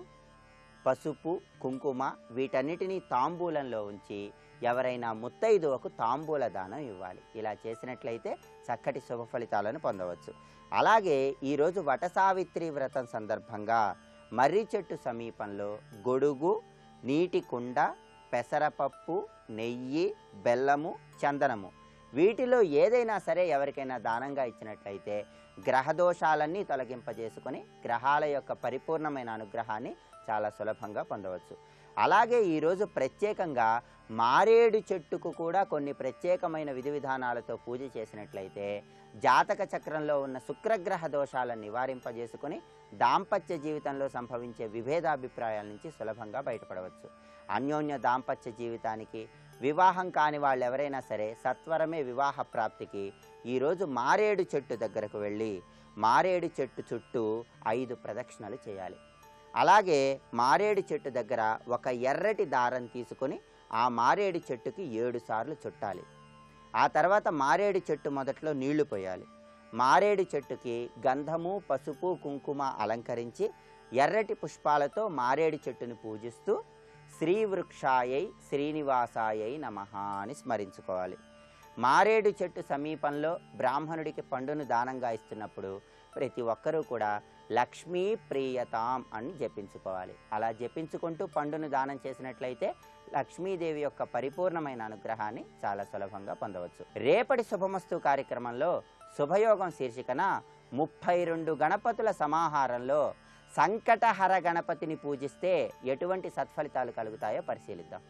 పసుపు, కుంకుమ వీటన్నిటినీ తాంబూలంలో ఉంచి ఎవరైనా ముత్తైదువకు తాంబూల దానం ఇవ్వాలి. ఇలా చేసినట్లయితే చక్కటి శుభ ఫలితాలను పొందవచ్చు. అలాగే ఈరోజు వటసావిత్రి వ్రతం సందర్భంగా మర్రి చెట్టు సమీపంలో గొడుగు, నీటి కుండ, పెసరపప్పు, నెయ్యి, బెల్లము, చందనము వీటిలో ఏదైనా సరే ఎవరికైనా దానంగా ఇచ్చినట్లయితే గ్రహదోషాలన్నీ తొలగింపజేసుకొని గ్రహాల యొక్క పరిపూర్ణమైన అనుగ్రహాన్ని చాలా సులభంగా పొందవచ్చు. అలాగే ఈరోజు ప్రత్యేకంగా మారేడు చెట్టుకు కూడా కొన్ని ప్రత్యేకమైన విధి విధానాలతో పూజ చేసినట్లయితే జాతక చక్రంలో ఉన్న శుక్రగ్రహ దోషాలను నివారింపజేసుకొని దాంపత్య జీవితంలో సంభవించే విభేదాభిప్రాయాల నుంచి సులభంగా బయటపడవచ్చు. అన్యోన్య దాంపత్య జీవితానికి, వివాహం కాని వాళ్ళు ఎవరైనా సరే సత్వరమే వివాహ ప్రాప్తికి ఈరోజు మారేడు చెట్టు దగ్గరకు వెళ్ళి మారేడు చెట్టు చుట్టూ 5 ప్రదక్షిణలు చేయాలి. అలాగే మారేడు చెట్టు దగ్గర ఒక ఎర్రటి దారం తీసుకొని ఆ మారేడు చెట్టుకి 7 సార్లు చుట్టాలి. ఆ తర్వాత మారేడు చెట్టు మొదట్లో నీళ్లు పోయాలి. మారేడు చెట్టుకి గంధము, పసుపు, కుంకుమ అలంకరించి ఎర్రటి పుష్పాలతో మారేడు చెట్టుని పూజిస్తూ శ్రీవృక్షాయై శ్రీనివాసాయై నమః అని స్మరించుకోవాలి. మారేడు చెట్టు సమీపంలో బ్రాహ్మణుడికి పండును దానంగా ఇస్తున్నప్పుడు ప్రతి ఒక్కరూ కూడా లక్ష్మీ ప్రియతాం అని జపించుకోవాలి. అలా జపించుకుంటూ పండును దానం చేసినట్లయితే లక్ష్మీదేవి యొక్క పరిపూర్ణమైన అనుగ్రహాన్ని చాలా సులభంగా పొందవచ్చు. రేపటి శుభమస్తు కార్యక్రమంలో శుభయోగం శీర్షికన 32 గణపతుల సమాహారంలో సంకటహర గణపతిని పూజిస్తే ఎటువంటి సత్ఫలితాలు కలుగుతాయో పరిశీలిద్దాం.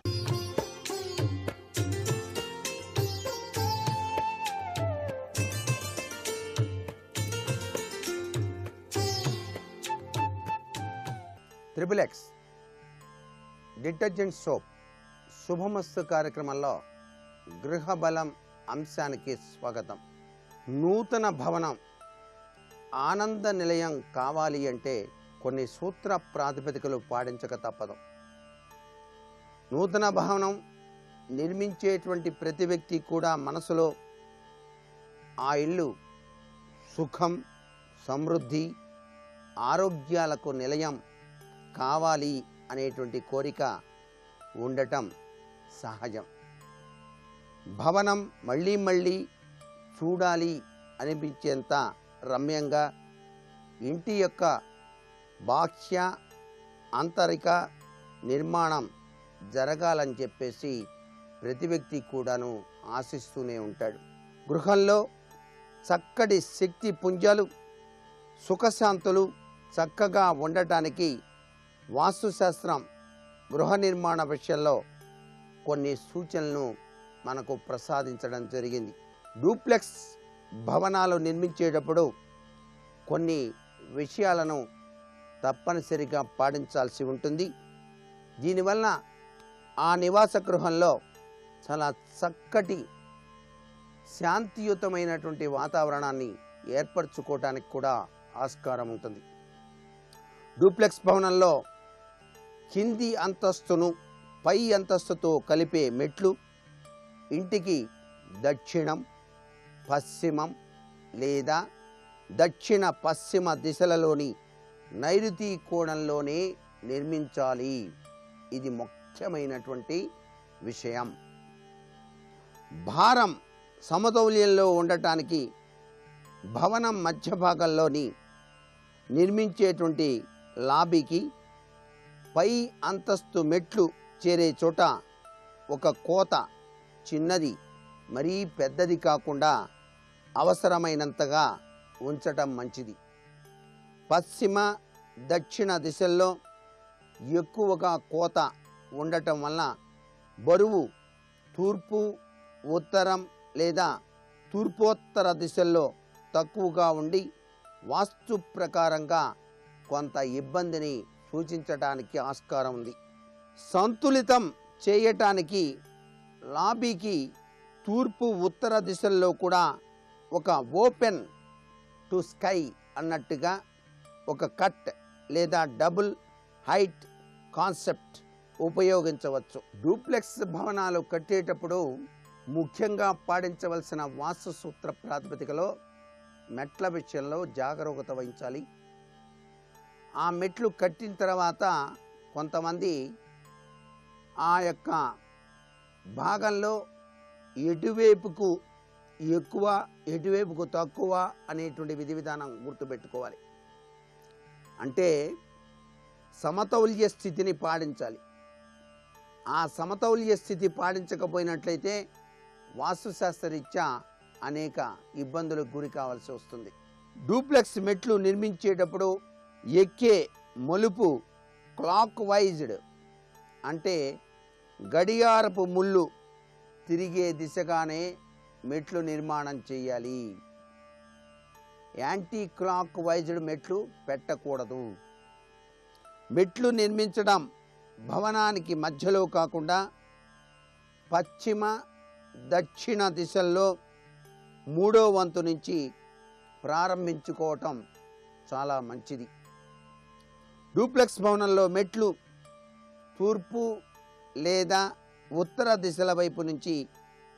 XXX డిటర్జెంట్ సోప్ శుభమస్తు కార్యక్రమంలో గృహబలం అంశానికి స్వాగతం. నూతన భవనం ఆనంద నిలయం కావాలి అంటే కొన్ని సూత్ర ప్రాతిపదికలు పాటించక తప్పదు. నూతన భవనం నిర్మించేటువంటి ప్రతి వ్యక్తి కూడా మనసులో ఆ ఇల్లు సుఖం, సమృద్ధి, ఆరోగ్యాలకు నిలయం కావాలి అనేటువంటి కోరిక ఉండటం సహజం. భవనం మళ్ళీ మళ్ళీ చూడాలి అనిపించేంత రమ్యంగా ఇంటి యొక్క బాహ్య ఆంతరిక నిర్మాణం జరగాలని చెప్పేసి ప్రతి వ్యక్తి కూడాను ఆశిస్తూనే ఉంటాడు. గృహంలో చక్కటి శక్తి పుంజాలు, సుఖశాంతులు చక్కగా ఉండటానికి వాస్తుశాస్త్రం గృహ నిర్మాణ విషయంలో కొన్ని సూచనలను మనకు ప్రసాదించడం జరిగింది. డూప్లెక్స్ భవనాలు నిర్మించేటప్పుడు కొన్ని విషయాలను తప్పనిసరిగా పాటించాల్సి ఉంటుంది. దీనివల్ల ఆ నివాస గృహంలో చాలా చక్కటి శాంతియుతమైనటువంటి వాతావరణాన్ని ఏర్పరచుకోవటానికి కూడా ఆస్కారం ఉంటుంది. డూప్లెక్స్ భవనంలో కింది అంతస్తును పై అంతస్తుతో కలిపే మెట్లు ఇంటికి దక్షిణం, పశ్చిమం లేదా దక్షిణ పశ్చిమ దిశలలోని నైరుతి కోణంలోనే నిర్మించాలి. ఇది ముఖ్యమైనటువంటి విషయం. భారం సమతౌల్యంలో ఉండటానికి భవనం మధ్య భాగంలోని నిర్మించేటువంటి లాబీకి పై అంతస్తు మెట్లు చేరే చోట ఒక కోత చిన్నది మరీ పెద్దది కాకుండా అవసరమైనంతగా ఉంచటం మంచిది. పశ్చిమ దక్షిణ దిశల్లో ఎక్కువగా కోత ఉండటం వల్ల బరువు తూర్పు, ఉత్తరం లేదా తూర్పోత్తర దిశల్లో తక్కువగా ఉండి వాస్తు ప్రకారంగా కొంత ఇబ్బందిని సూచించడానికి ఆస్కారం ఉంది. సంతులితం చేయటానికి లాబీకి తూర్పు, ఉత్తర దిశల్లో కూడా ఒక ఓపెన్ టు స్కై అన్నట్టుగా ఒక కట్ లేదా డబుల్ హైట్ కాన్సెప్ట్ ఉపయోగించవచ్చు. డూప్లెక్స్ భవనాలు కట్టేటప్పుడు ముఖ్యంగా పాటించవలసిన వాస్తు సూత్ర ప్రాతిపదికలో మెట్ల విషయంలో జాగరూకత వహించాలి. ఆ మెట్లు కట్టిన తర్వాత కొంతమంది ఆ యొక్క భాగంలో ఎటువైపుకు ఎక్కువ, ఎటువైపుకు తక్కువ అనేటువంటి విధి విధానం గుర్తుపెట్టుకోవాలి. అంటే సమతౌల్య స్థితిని పాటించాలి. ఆ సమతౌల్య స్థితి పాటించకపోయినట్లయితే వాస్తుశాస్త్రరీత్యా అనేక ఇబ్బందులకు గురి కావాల్సి వస్తుంది. డూప్లెక్స్ మెట్లు నిర్మించేటప్పుడు ఎక్కే మలుపు క్లాక్ వైజ్డ్ అంటే గడియారపు ముళ్ళు తిరిగే దిశగానే మెట్లు నిర్మాణం చేయాలి. యాంటీ క్లాక్ వైజ్డ్ మెట్లు పెట్టకూడదు. మెట్లు నిర్మించడం భవనానికి మధ్యలో కాకుండా పశ్చిమ దక్షిణ దిశల్లో 3వ వంతు నుంచి ప్రారంభించుకోవటం చాలా మంచిది. డూప్లెక్స్ భవనంలో మెట్లు తూర్పు లేదా ఉత్తర దిశల వైపు నుంచి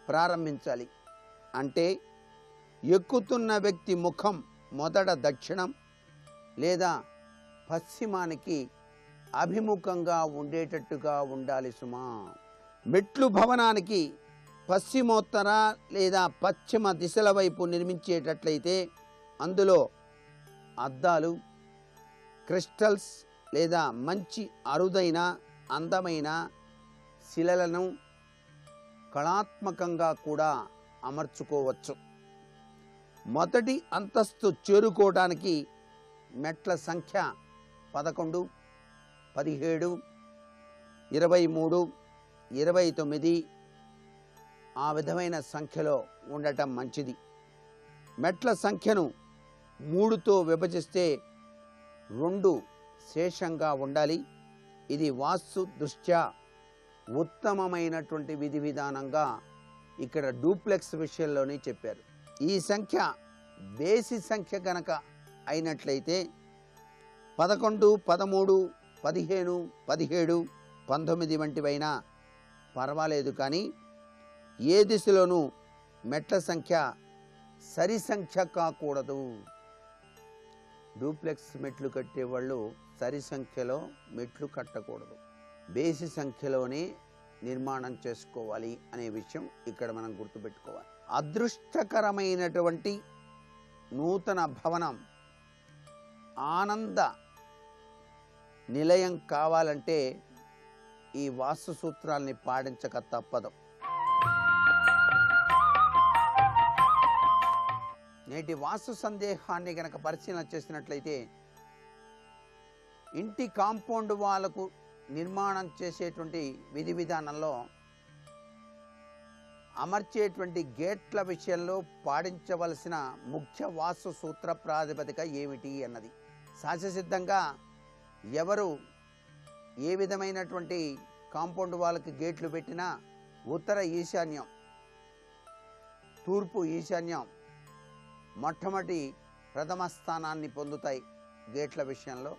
ప్రారంభించాలి. అంటే ఎక్కుతున్న వ్యక్తి ముఖం మొదట దక్షిణం లేదా పశ్చిమానికి అభిముఖంగా ఉండేటట్టుగా ఉండాలి సుమా. మెట్లు భవనానికి పశ్చిమోత్తర లేదా పశ్చిమ దిశల వైపు నిర్మించేటట్లయితే అందులో అద్దాలు, క్రిస్టల్స్ లేదా మంచి అరుదైన అందమైన శిలలను కళాత్మకంగా కూడా అమర్చుకోవచ్చు. మొదటి అంతస్తు చేరుకోవడానికి మెట్ల సంఖ్య 11, 17, 23, 29 ఆ విధమైన సంఖ్యలో ఉండటం మంచిది. మెట్ల సంఖ్యను 3తో విభజిస్తే 2 శేషంగా ఉండాలి. ఇది వాస్తు దృష్ట్యా ఉత్తమమైనటువంటి విధి విధానంగా ఇక్కడ డూప్లెక్స్ విషయంలోనే చెప్పారు. ఈ సంఖ్య బేసి సంఖ్య కనుక అయినట్లయితే 11, 13, 15, 17, 19 వంటివైనా పర్వాలేదు. కానీ ఏ దిశలోనూ మెట్ల సంఖ్య సరి సంఖ్య కాకూడదు. డూప్లెక్స్ మెట్లు కట్టేవాళ్ళు సరి సంఖ్యలో మెట్లు కట్టకూడదు, బేసి సంఖ్యలోనే నిర్మాణం చేసుకోవాలి అనే విషయం ఇక్కడ మనం గుర్తుపెట్టుకోవాలి. అదృష్టకరమైనటువంటి నూతన భవనం ఆనంద నిలయం కావాలంటే ఈ వాస్తు సూత్రాల్ని పాటించక తప్పదు. నేటి వాస్తు సందేహాన్ని గనక పరిశీలన చేసినట్లయితే ఇంటి కాంపౌండ్ వాళ్లకు నిర్మాణం చేసేటువంటి విధి విధానంలో అమర్చేటువంటి గేట్ల విషయంలో పాటించవలసిన ముఖ్య వాస్తు సూత్ర ప్రాతిపదిక ఏమిటి అన్నది. సహజసిద్ధంగా ఎవరు ఏ విధమైనటువంటి కాంపౌండ్ వాళ్ళకి గేట్లు పెట్టినా ఉత్తర ఈశాన్యం, తూర్పు ఈశాన్యం మొట్టమొదటి ప్రథమ స్థానాన్ని పొందుతాయి గేట్ల విషయంలో.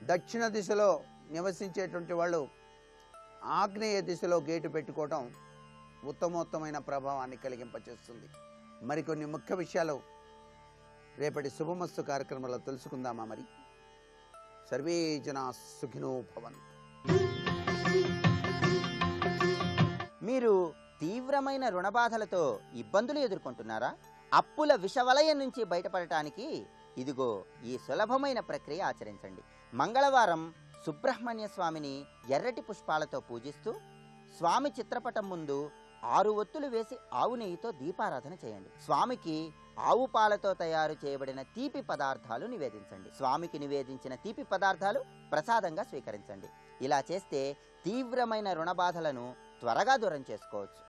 దక్షిణ దిశలో నివసించేటువంటి వాళ్ళు ఆగ్నేయ దిశలో గేటు పెట్టుకోవడం ఉత్తమోత్తమైన ప్రభావాన్ని కలిగింపచేస్తుంది. మరికొన్ని ముఖ్య విషయాలు రేపటి శుభమస్తు కార్యక్రమంలో తెలుసుకుందామా? మరి సర్వే జనా సుఖినో భవంతు.
మీరు తీవ్రమైన రుణబాధలతో ఇబ్బందులు ఎదుర్కొంటున్నారా? అప్పుల విషవలయం నుంచి బయటపడటానికి ఇదిగో ఈ సులభమైన ప్రక్రియ ఆచరించండి. మంగళవారం సుబ్రహ్మణ్య స్వామిని ఎర్రటి పుష్పాలతో పూజిస్తూ స్వామి చిత్రపటం ముందు 6 ఒత్తులు వేసి ఆవు నెయ్యితో దీపారాధన చేయండి. స్వామికి ఆవు పాలతో తయారు చేయబడిన తీపి పదార్థాలు నివేదించండి. స్వామికి నివేదించిన తీపి పదార్థాలు ప్రసాదంగా స్వీకరించండి. ఇలా చేస్తే తీవ్రమైన రుణబాధలను త్వరగా దూరం చేసుకోవచ్చు.